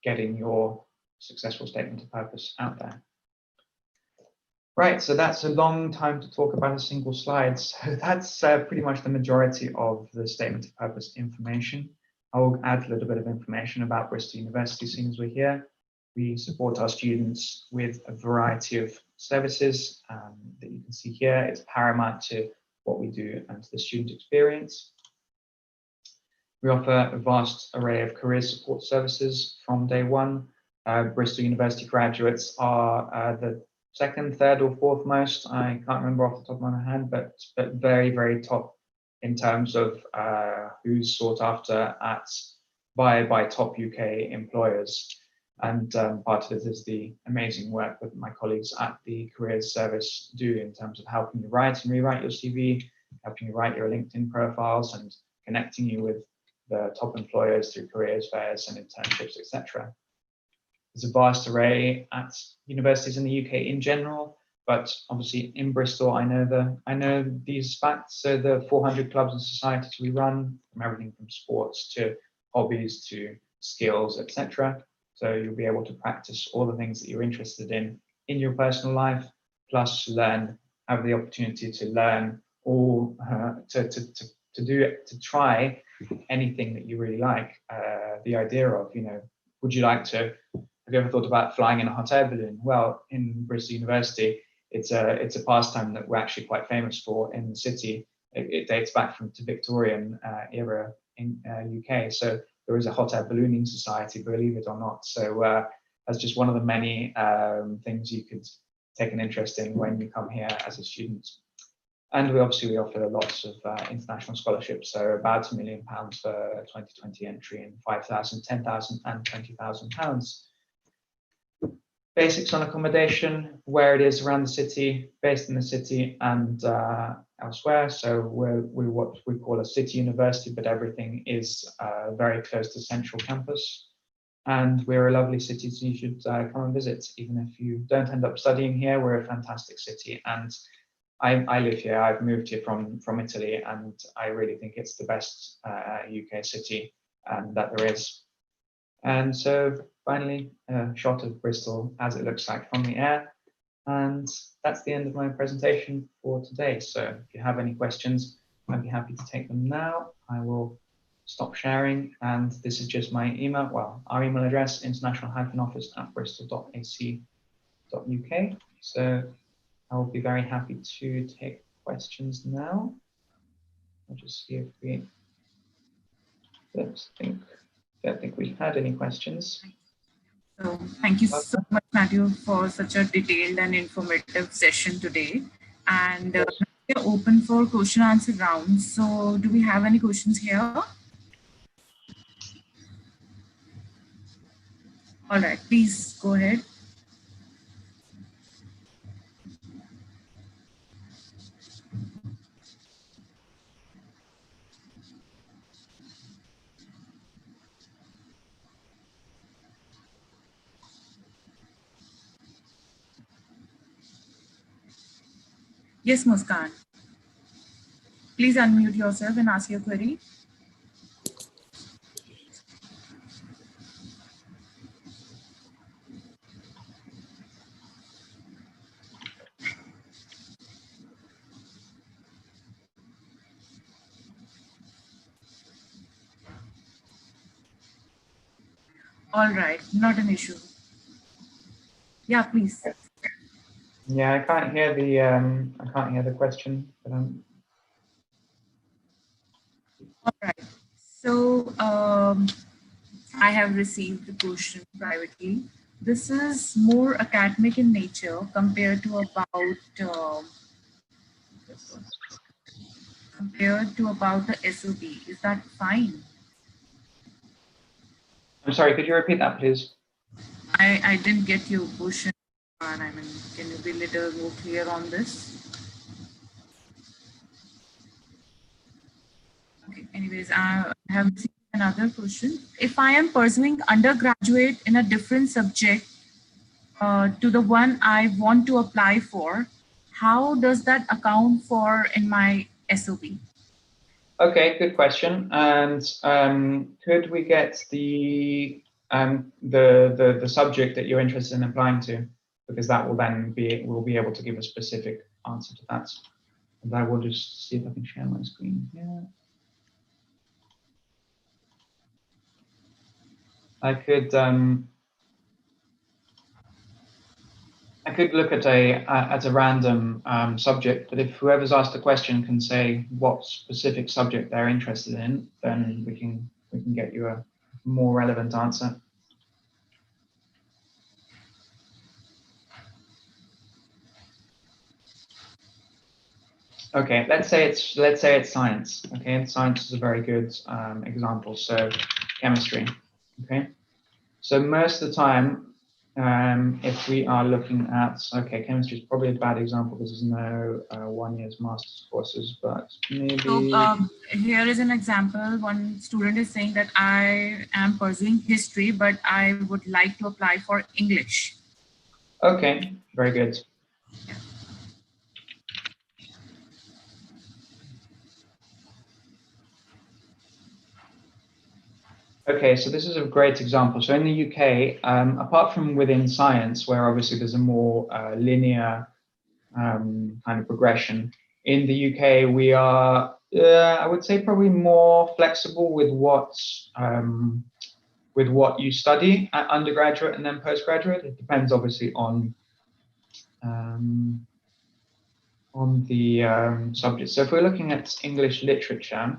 Speaker 1: getting your successful statement of purpose out there. Right, so that's a long time to talk about a single slide. So that's pretty much the majority of the statement of purpose information. I'll add a little bit of information about Bristol University, seeing as we're here. We support our students with a variety of services that you can see here. It's paramount to what we do and to the student experience. We offer a vast array of career support services from day one. Bristol University graduates are the second, third, or fourth most. I can't remember off the top of my head, but very, very top in terms of who's sought after by top UK employers. And part of it is the amazing work that my colleagues at the Careers Service do in terms of helping you write and rewrite your CV, helping you write your LinkedIn profiles, and connecting you with the top employers through careers fairs and internships, etc. There's a vast array at universities in the UK in general, but obviously in Bristol, I know these facts. So the 400 clubs and societies we run, from everything from sports to hobbies to skills, etc. So you'll be able to practice all the things that you're interested in your personal life, plus have the opportunity to learn or to try anything that you really like. The idea of, would you like to? Have you ever thought about flying in a hot air balloon? Well, in Bristol University, it's a pastime that we're actually quite famous for in the city. It dates back to Victorian era in UK. So there is a hot air ballooning society, believe it or not. So that's just one of the many things you could take an interest in when you come here as a student. And we offer lots of international scholarships, so about £1 million for 2020 entry and 5,000, 10,000 and £20,000. Basics on accommodation, where it is around the city, based in the city and elsewhere. So we're what we call a city university, but everything is very close to central campus. And we're a lovely city, so you should come and visit. Even if you don't end up studying here, we're a fantastic city. And I live here. I've moved here from Italy, and I really think it's the best UK city that there is. And so finally, a shot of Bristol as it looks like from the air. And that's the end of my presentation for today. So if you have any questions, I'd be happy to take them now. I will stop sharing. And this is just my email. Well, our email address, international-office@bristol.ac.uk. So I will be very happy to take questions now. I'll just see if we don't think we've had any questions.
Speaker 2: So thank you so much, Matthew, for such a detailed and informative session today. And we're open for question answer rounds. So do we have any questions here? All right, please go ahead. Yes, Muskan. Please unmute yourself and ask your query. All right, not an issue. Yeah, please.
Speaker 1: Yeah, I can't hear the question. But
Speaker 2: all right. So I I have received the question privately. This is more academic in nature compared to about the SOB. Is that fine?
Speaker 1: I'm sorry, could you repeat that, please?
Speaker 2: I didn't get your question. And I mean, can you be a little more clear on this? Okay, anyways, I have received another question. If I am pursuing undergraduate in a different subject to the one I want to apply for, how does that account for in my SOB?
Speaker 1: Okay, good question. And could we get the subject that you're interested in applying to, because that will then we'll be able to give a specific answer to that. And I will just see if I can share my screen here. I could look at a random subject, but if whoever's asked the question can say what specific subject they're interested in, then we can get you a more relevant answer. Okay, let's say it's science. Okay, science is a very good example. So chemistry. Okay, so most of the time, if we are looking at, okay, chemistry is probably a bad example because there's no 1 year's master's courses, but maybe.
Speaker 2: So here is an example. One student is saying that I am pursuing history, but I would like to apply for English.
Speaker 1: Okay, very good. Okay, so this is a great example. So in the UK, apart from within science, where obviously there's a more linear kind of progression, in the UK we are, I would say, probably more flexible with what you study at undergraduate and then postgraduate. It depends obviously on the subject. So if we're looking at English literature,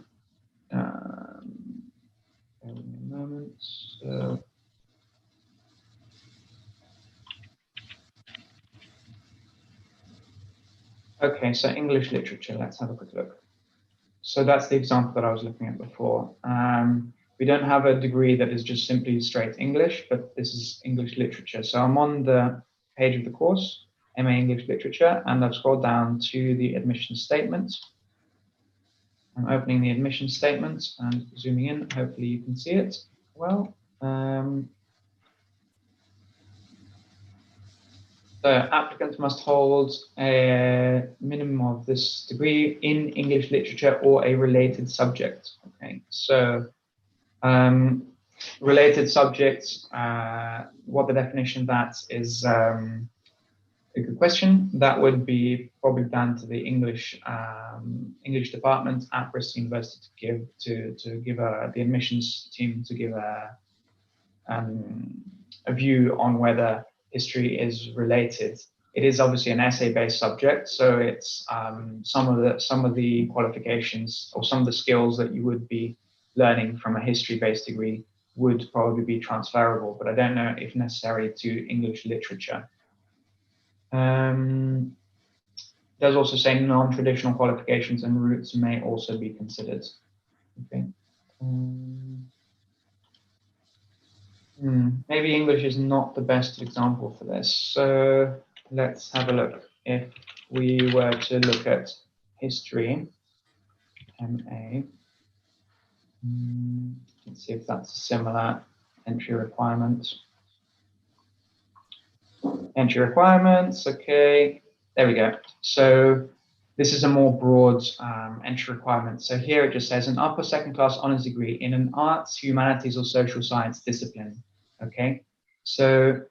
Speaker 1: give me a moment. Okay, so English literature, let's have a quick look. So that's the example that I was looking at before. We don't have a degree that is just simply straight English, but this is English literature. So I'm on the page of the course, MA English Literature, and I've scrolled down to the admission statement. I'm opening the admission statement and zooming in. Hopefully you can see it well. So applicants must hold a minimum of this degree in English literature or a related subject. Okay, so related subjects, what the definition of that is a good question. That would be probably down to the English department at Bristol University to give the admissions team to give a view on whether history is related. It is obviously an essay-based subject, so it's some of the qualifications or some of the skills that you would be learning from a history-based degree would probably be transferable, but I don't know if necessary to English literature. There's also saying non-traditional qualifications and routes may also be considered. Okay. Maybe English is not the best example for this. So let's have a look. If we were to look at history, MA, let's see if that's a similar entry requirement. Entry requirements, okay, there we go. So this is a more broad entry requirement. So here it just says an upper second class honors degree in an arts, humanities, or social science discipline. Okay, so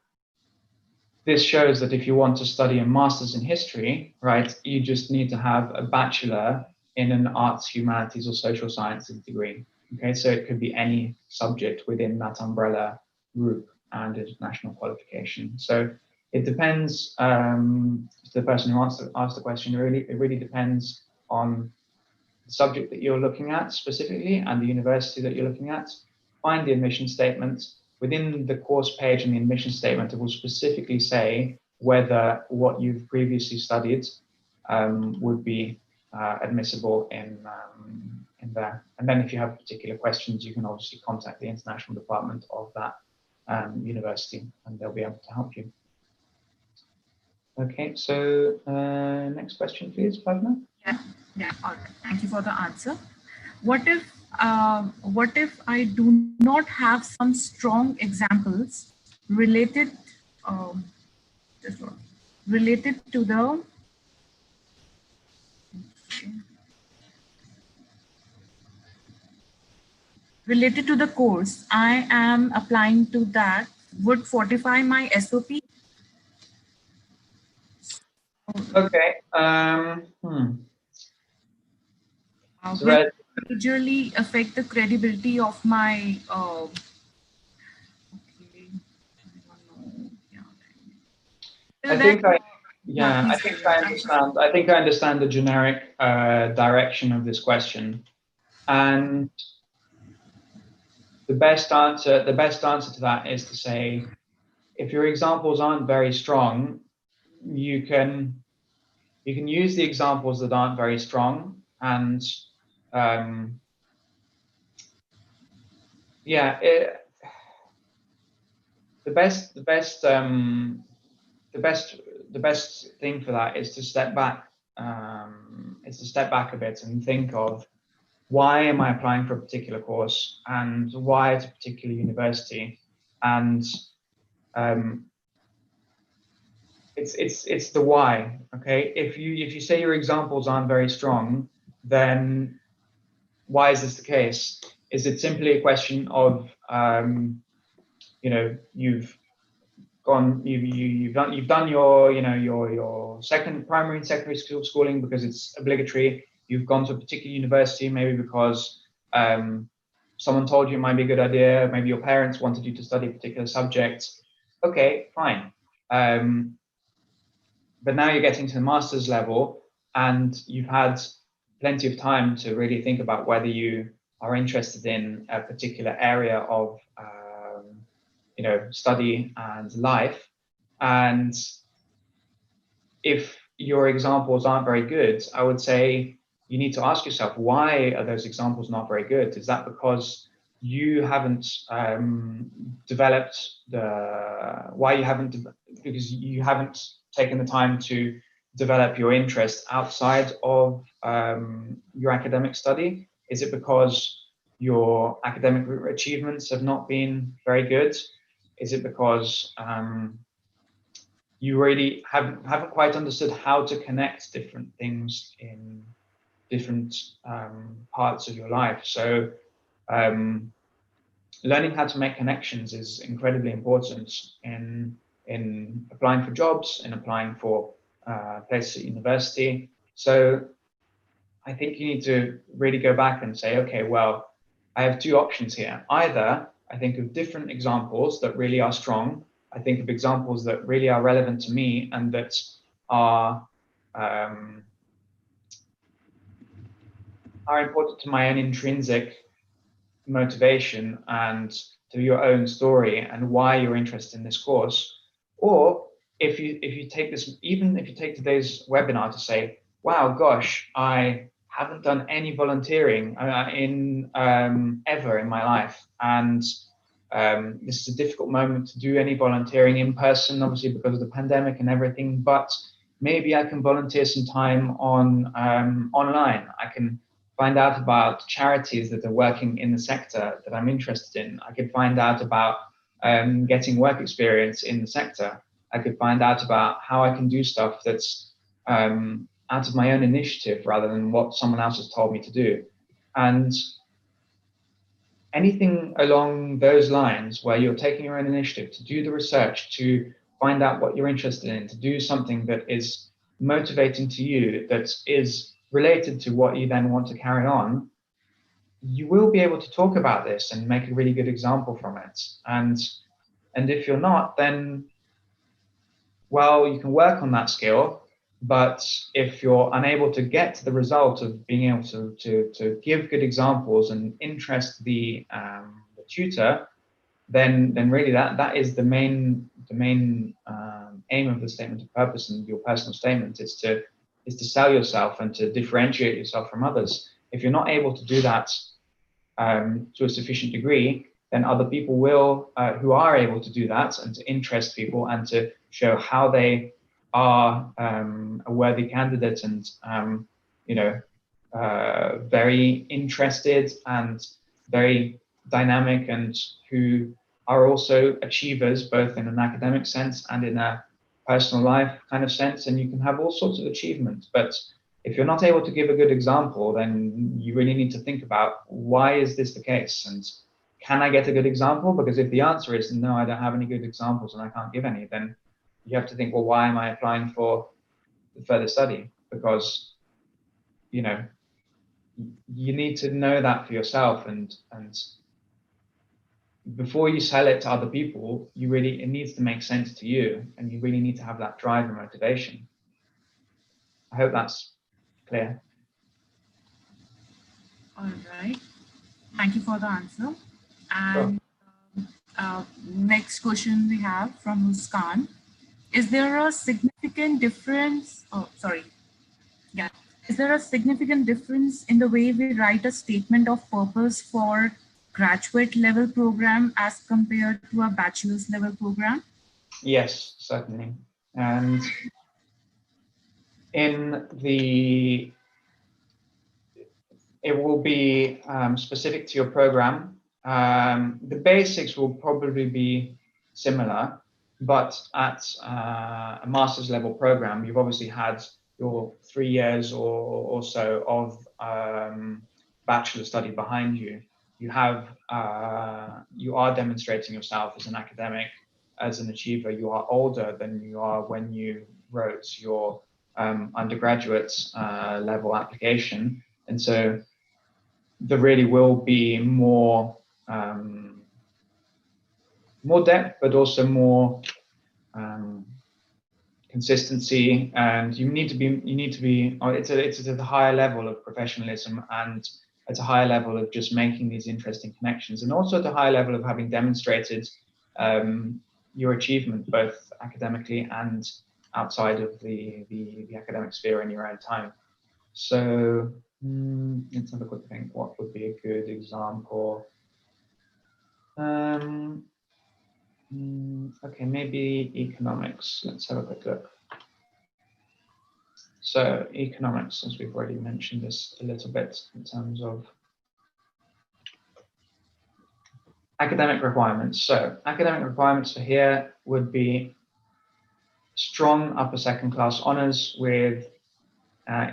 Speaker 1: this shows that if you want to study a master's in history, right, you just need to have a bachelor in an arts, humanities, or social sciences degree. Okay, so it could be any subject within that umbrella group and international qualification. So it depends the person who asked the question. It really depends on the subject that you're looking at specifically and the university that you're looking at. find the admission statement. Within the course page and the admission statement, it will specifically say whether what you've previously studied would be admissible in there. And then if you have particular questions, you can obviously contact the international department of that university, and they'll be able to help you. Okay, so next question, please, Pavna.
Speaker 2: Yeah, all right. Thank you for the answer. What if I do not have some strong examples related related to the course I am applying to, that would fortify my SOP?
Speaker 1: Okay.
Speaker 2: Will majorly affect the credibility of my
Speaker 1: I think I understand. I think I understand the generic direction of this question, and the best answer to that is to say, if your examples aren't very strong, you can use the examples that aren't very strong, and the best thing for that is to step back. A bit and think of, why am I applying for a particular course, and why at a particular university, and it's the why. Okay, if you say your examples aren't very strong, then why is this the case? Is it simply a question of you've done your your primary and secondary schooling because it's obligatory. You've gone to a particular university maybe because someone told you it might be a good idea. Maybe your parents wanted you to study a particular subject. Okay, fine. But now you're getting to the master's level, and you've had plenty of time to really think about whether you are interested in a particular area of study and life. And if your examples aren't very good, I would say you need to ask yourself, why are those examples not very good? Is that because you haven't because you haven't taken the time to develop your interest outside of your academic study? Is it because your academic achievements have not been very good? Is it because you really haven't quite understood how to connect different things in different parts of your life? So learning how to make connections is incredibly important in applying for jobs, in applying for places at university. So I think you need to really go back and say, okay, well, I have two options here. Either I think of different examples that really are strong. I think of examples that really are relevant to me and that are important to my own intrinsic motivation and to your own story and why you're interested in this course. Or if you take this, even if you take today's webinar to say, wow, gosh, I haven't done any volunteering ever in my life, and this is a difficult moment to do any volunteering in person, obviously because of the pandemic and everything, but maybe I can volunteer some time online. I can find out about charities that are working in the sector that I'm interested in. I could find out about getting work experience in the sector. I could find out about how I can do stuff that's out of my own initiative rather than what someone else has told me to do. And anything along those lines where you're taking your own initiative to do the research, to find out what you're interested in, to do something that is motivating to you, that is related to what you then want to carry on, you will be able to talk about this and make a really good example from it. And if you're not, then, well, you can work on that skill. But if you're unable to get to the result of being able to give good examples and interest the tutor, then really that is the main aim of the statement of purpose and your personal statement is to sell yourself and to differentiate yourself from others. If you're not able to do that to a sufficient degree, then other people will, who are able to do that and to interest people and to show how they are a worthy candidate and, very interested and very dynamic and who are also achievers, both in an academic sense and in a personal life kind of sense. And you can have all sorts of achievements, but if you're not able to give a good example, then you really need to think about why is this the case? And can I get a good example? Because if the answer is no, I don't have any good examples and I can't give any, then you have to think, well, why am I applying for the further study? Because, you need to know that for yourself, and before you sell it to other people, it needs to make sense to you, and you really need to have that drive and motivation. I hope that's clear.
Speaker 2: All right. Thank you for the answer. And next question we have from Muskan. Is there a significant difference? Is there a significant difference in the way we write a statement of purpose for graduate level program as compared to a bachelor's level program?
Speaker 1: Yes, certainly. And it will be specific to your program. The basics will probably be similar, but at a master's level program, you've obviously had your 3 years or so of bachelor study behind you. You are demonstrating yourself as an academic, as an achiever. You are older than you are when you wrote your undergraduate level application. And so there really will be more depth, but also more consistency, and you need to be it's at a higher level of professionalism and at a higher level of just making these interesting connections, and also at a higher level of having demonstrated your achievement both academically and outside of the academic sphere in your own time. So let's have a quick think. What would be a good example? Okay, maybe economics. Let's have a quick look. So economics, since we've already mentioned this a little bit in terms of academic requirements. So academic requirements for here would be strong upper second class honors with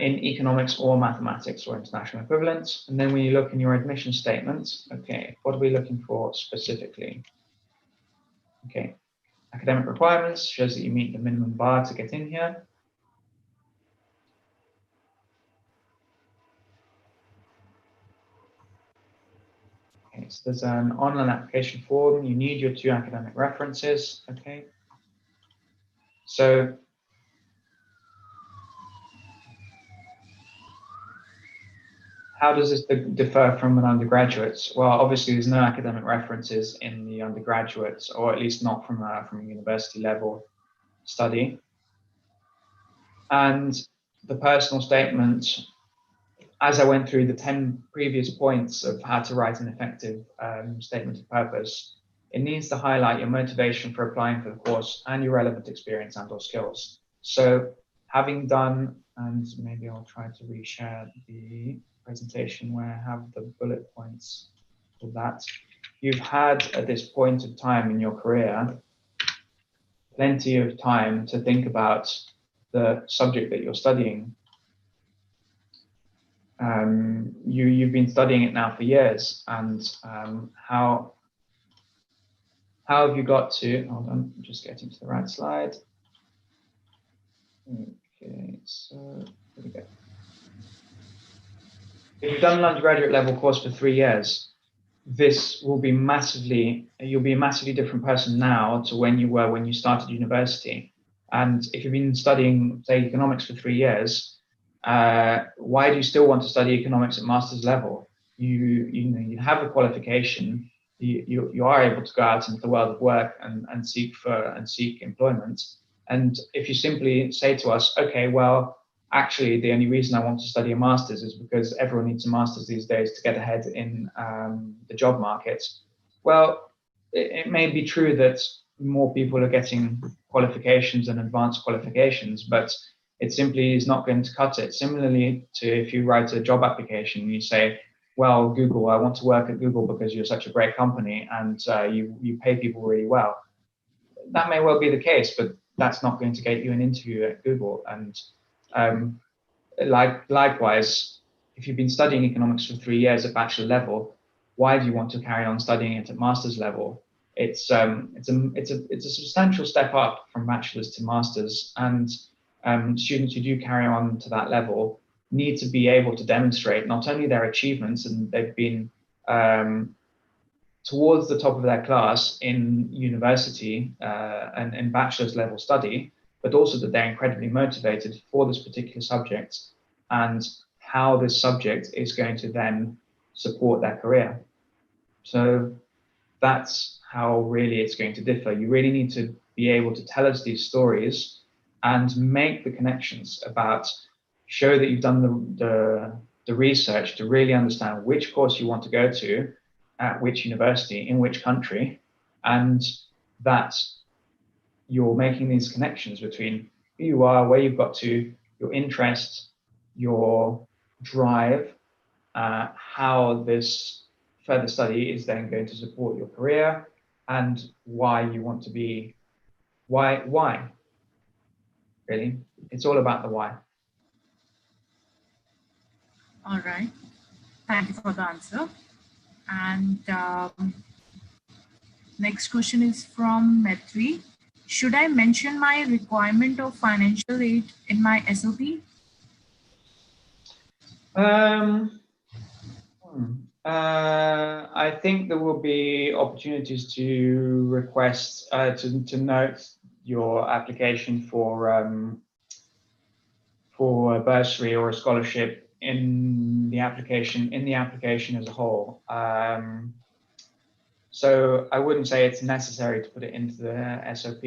Speaker 1: in economics or mathematics or international equivalents. And then when you look in your admission statement, okay, what are we looking for specifically? Okay, academic requirements shows that you meet the minimum bar to get in here. Okay, so there's an online application form. You need your 2 academic references. Okay, so how does this differ from an undergraduate? Well, obviously there's no academic references in the undergraduate, or at least not from a university level study. And the personal statement, as I went through the 10 previous points of how to write an effective statement of purpose, it needs to highlight your motivation for applying for the course and your relevant experience and or skills. So having done, and maybe I'll try to reshare the presentation where I have the bullet points for that. You've had at this point of time in your career plenty of time to think about the subject that you're studying. You've been studying it now for years, and how have you got to, hold on, I'm just getting to the right slide. Okay, so here we go. If you've done an undergraduate level course for 3 years, this will be you'll be a massively different person now to when you were when you started university. And if you've been studying, say, economics for 3 years, why do you still want to study economics at master's level? You have a qualification, you are able to go out into the world of work and seek employment. And if you simply say to us, okay, well, actually, the only reason I want to study a master's is because everyone needs a master's these days to get ahead in the job market. Well, it may be true that more people are getting qualifications and advanced qualifications, but it simply is not going to cut it. Similarly to if you write a job application, you say, well, Google, I want to work at Google because you're such a great company and you pay people really well. That may well be the case, but that's not going to get you an interview at Google. And likewise, if you've been studying economics for 3 years at bachelor level, why do you want to carry on studying it at master's level? It's a substantial step up from bachelor's to master's, and students who do carry on to that level need to be able to demonstrate not only their achievements, and they've been towards the top of their class in university and in bachelor's level study, but also that they're incredibly motivated for this particular subject and how this subject is going to then support their career. So that's how really it's going to differ. You really need to be able to tell us these stories and make the connections about, show that you've done the research to really understand which course you want to go to, at which university, in which country, and that you're making these connections between who you are, where you've got to, your interests, your drive, how this further study is then going to support your career, and why you want to be, why, really. It's all about the why.
Speaker 2: All right. Thank you for the answer. And next question is from Metri. Should I mention my requirement of financial aid in my SOP?
Speaker 1: I think there will be opportunities to request to note your application for a bursary or a scholarship in the application as a whole. So I wouldn't say it's necessary to put it into the SOP.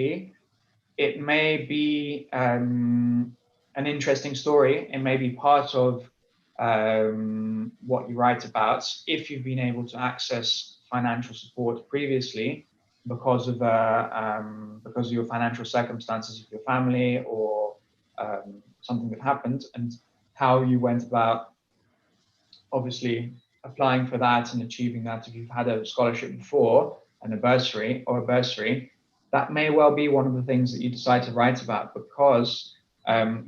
Speaker 1: It may be an interesting story. It may be part of what you write about if you've been able to access financial support previously because of your financial circumstances of your family or something that happened, and how you went about obviously applying for that and achieving that. If you've had a scholarship before and a bursary, that may well be one of the things that you decide to write about, because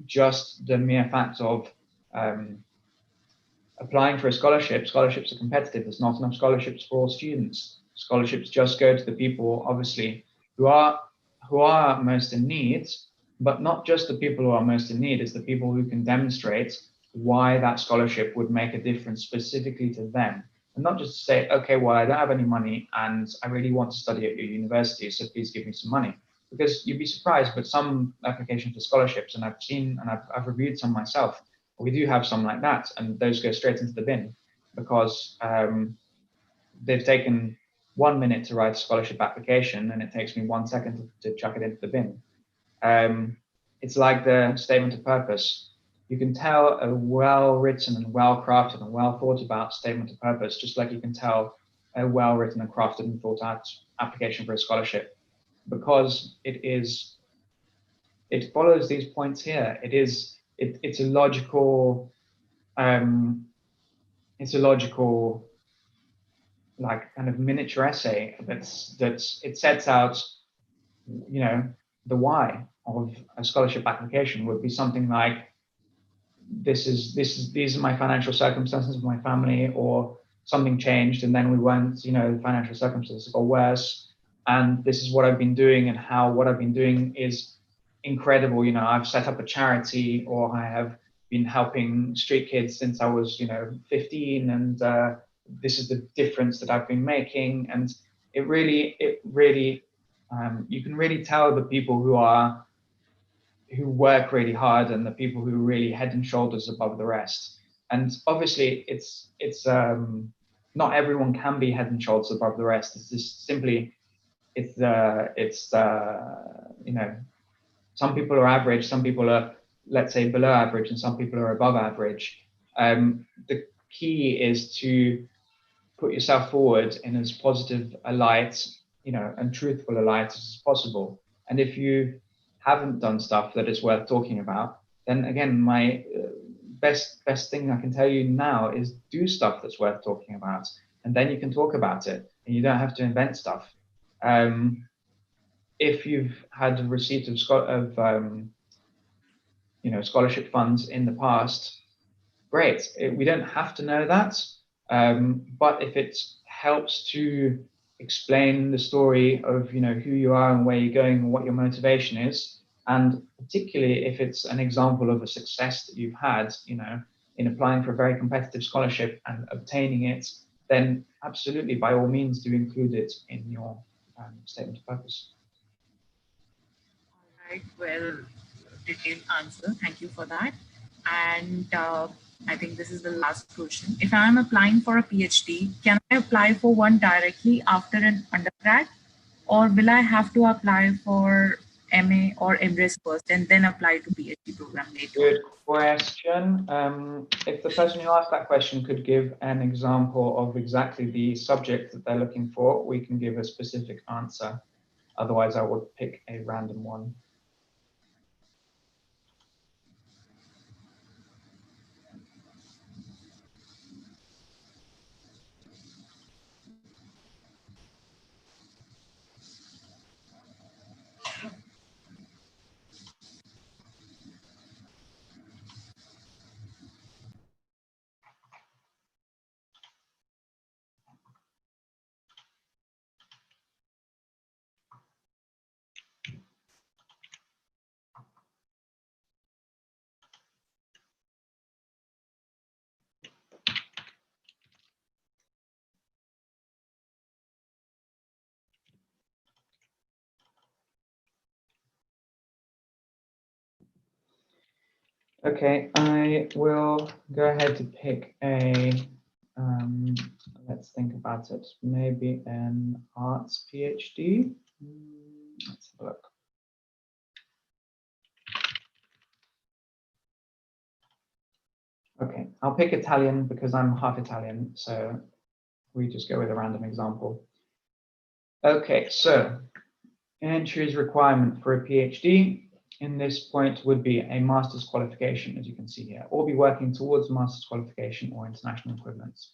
Speaker 1: just the mere fact of applying for a scholarship, scholarships are competitive. There's not enough scholarships for all students. Scholarships just go to the people, obviously, who are most in need, but not just the people who are most in need, it's the people who can demonstrate why that scholarship would make a difference specifically to them. And not just to say, okay, well, I don't have any money and I really want to study at your university, so please give me some money. Because you'd be surprised, but some applications for scholarships, and I've seen and I've reviewed some myself, we do have some like that, and those go straight into the bin because they've taken 1 minute to write a scholarship application and it takes me 1 second to chuck it into the bin. It's like the statement of purpose. You can tell a well-written and well-crafted and well-thought-about statement of purpose, just like you can tell a well-written and crafted and thought-out application for a scholarship, because it follows these points here. It's a logical, like kind of miniature essay it sets out, you know, the why of a scholarship application would be something like, these are my financial circumstances with my family, or something changed and then we weren't, you know, the financial circumstances got worse, and this is what I've been doing, and how what I've been doing is incredible. You know, I've set up a charity, or I have been helping street kids since I was, you know, 15, and this is the difference that I've been making. And it really, you can really tell the people who work really hard and the people who are really head and shoulders above the rest. And obviously it's not everyone can be head and shoulders above the rest. It's just simply, you know, some people are average, some people are, let's say, below average, and some people are above average. The key is to put yourself forward in as positive a light, you know, and truthful a light as possible. And if you haven't done stuff that is worth talking about, then again, my best thing I can tell you now is do stuff that's worth talking about, and then you can talk about it, and you don't have to invent stuff. If you've had a receipt of you know, scholarship funds in the past, great. We don't have to know that, but if it helps to explain the story of, you know, who you are and where you're going and what your motivation is, and particularly if it's an example of a success that you've had, you know, in applying for a very competitive scholarship and obtaining it, then absolutely, by all means, do include it in your statement of purpose.
Speaker 2: All right, well, detailed answer. Thank you for that. And I think this is the last question. If I'm applying for a PhD, can I apply for one directly after an undergrad, or will I have to apply for MA or MRes first and then apply to PhD program later?
Speaker 1: Good question. If the person who asked that question could give an example of exactly the subject that they're looking for, we can give a specific answer. Otherwise, I would pick a random one. Okay, I will go ahead to pick a, let's think about it, maybe an arts PhD. Let's have a look. Okay, I'll pick Italian because I'm half Italian, so we just go with a random example. Okay, so entry's requirement for a PhD in this point would be a master's qualification, as you can see here, or be working towards master's qualification or international equivalents.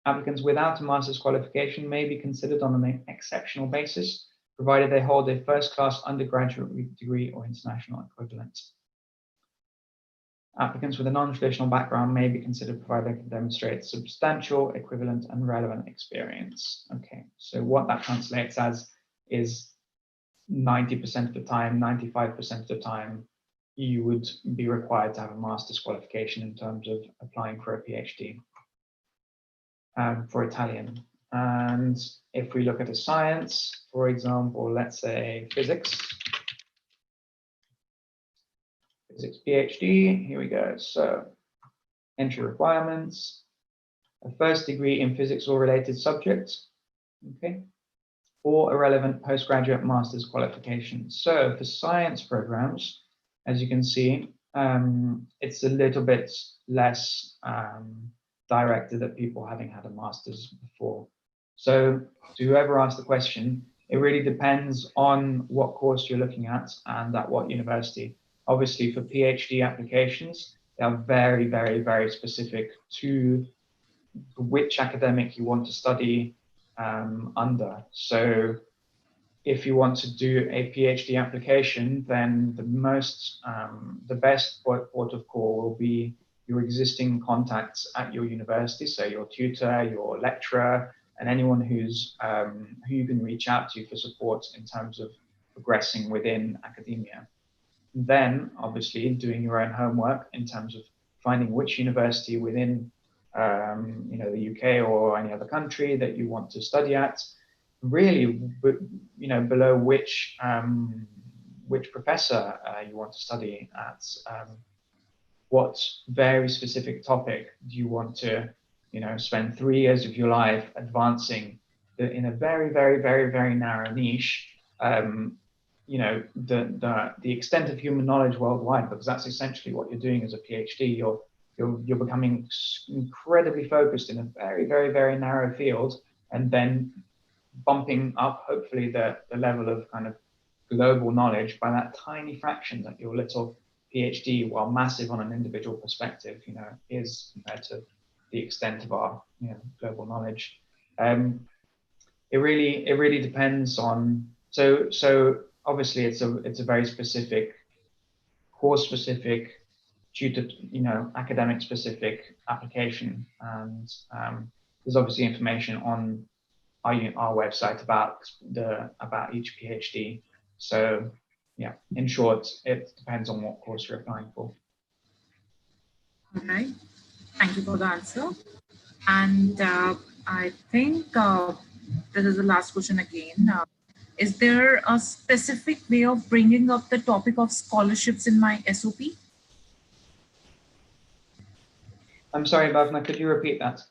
Speaker 1: Applicants without a master's qualification may be considered on an exceptional basis, provided they hold a first-class undergraduate degree or international equivalent. Applicants with a non-traditional background may be considered provided they can demonstrate substantial, equivalent, and relevant experience. Okay, so what that translates as is 90% of the time, 95% of the time, you would be required to have a master's qualification in terms of applying for a PhD for Italian. And if we look at a science, for example, let's say physics PhD, here we go. So entry requirements, a first degree in physics or related subjects, okay, or a relevant postgraduate master's qualification. So for science programs, as you can see, it's a little bit less directed at people having had a master's before. So to whoever asked the question, it really depends on what course you're looking at and at what university. Obviously, for PhD applications, they are very, very, very specific to which academic you want to study under. So if you want to do a PhD application, then the best port of call will be your existing contacts at your university, so your tutor, your lecturer, and anyone who you can reach out to for support in terms of progressing within academia. Then, obviously, doing your own homework in terms of finding which university within you know, the UK or any other country that you want to study at, really, you know, below which professor you want to study at, what very specific topic do you want to spend 3 years of your life advancing in a very, very, very, very narrow niche, the extent of human knowledge worldwide, because that's essentially what you're doing as a PhD. You're becoming incredibly focused in a very, very, very narrow field, and then bumping up, hopefully, the level of kind of global knowledge by that tiny fraction that your little PhD, while massive on an individual perspective, is compared to the extent of our global knowledge. It really depends on. So obviously it's a very specific, course specific, tutor, academic specific application, and there's obviously information on our website about each PhD. So yeah, in short, it depends on what course you're applying for.
Speaker 2: All right. Thank you for the answer. And I think this is the last question again. Is there a specific way of bringing up the topic of scholarships in my SOP?
Speaker 1: I'm sorry, Bhavna, could you repeat that?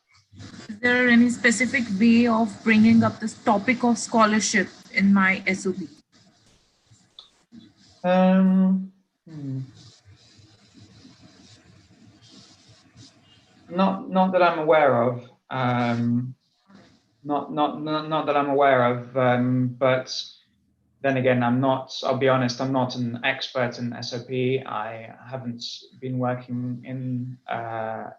Speaker 2: Is there any specific way of bringing up this topic of scholarship in my SOP?
Speaker 1: Not that I'm aware of. Not that I'm aware of. But then again, I'll be honest, I'm not an expert in SOP. I haven't been working in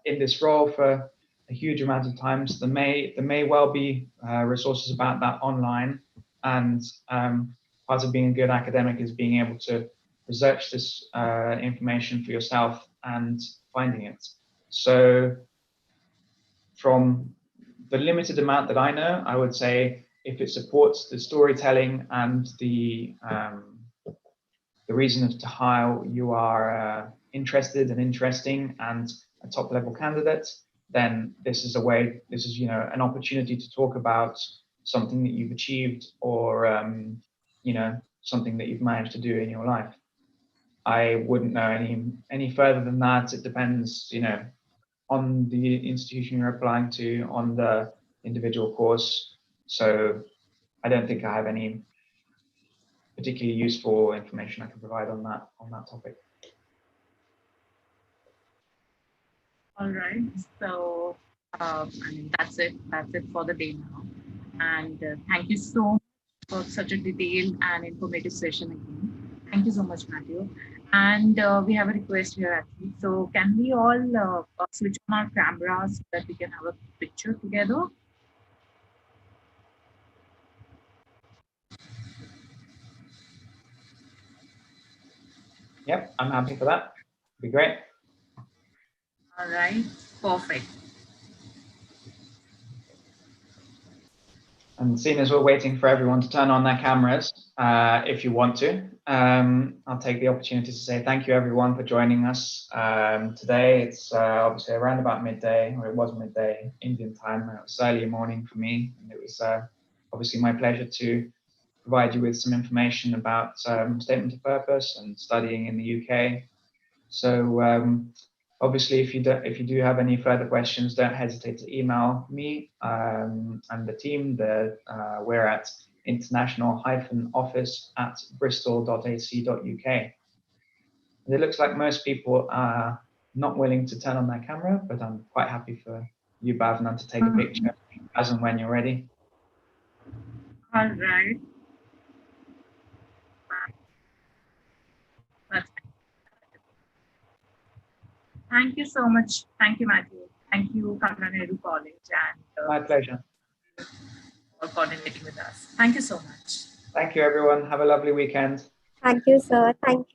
Speaker 1: this role for a huge amount of time. So there may well be resources about that online. And part of being a good academic is being able to research this information for yourself and finding it. So from the limited amount that I know, I would say if it supports the storytelling and the reason as to how you are interested and interesting and a top level candidate, then this is an opportunity to talk about something that you've achieved or something that you've managed to do in your life. I wouldn't know any further than that. It depends, on the institution you're applying to, on the individual course. So I don't think I have any particularly useful information I can provide on that topic.
Speaker 2: All right. So that's it for the day now. And thank you so much for such a detailed and informative session again. Thank you so much, Matthew. And we have a request here actually. So can we all switch on our cameras so that we can have a picture together?
Speaker 1: Yep, I'm happy for that. It'd be great.
Speaker 2: All right, perfect.
Speaker 1: And seeing as we're waiting for everyone to turn on their cameras, if you want to, I'll take the opportunity to say thank you everyone for joining us today. It's obviously around about midday, or it was midday Indian time. It was early morning for me, and it was obviously my pleasure to provide you with some information about statement of purpose and studying in the UK. So obviously, if you do have any further questions, don't hesitate to email me and the team. We're at international-office@bristol.ac.uk. And it looks like most people are not willing to turn on their camera, but I'm quite happy for you, Bhavna, to take a picture as and when you're ready.
Speaker 2: All right. Thank you so much. Thank you, Matthew. Thank you, Kamala Nehru College, and
Speaker 1: my pleasure
Speaker 2: for coordinating with us. Thank you so much.
Speaker 1: Thank you, everyone. Have a lovely weekend.
Speaker 3: Thank you, sir. Thank you.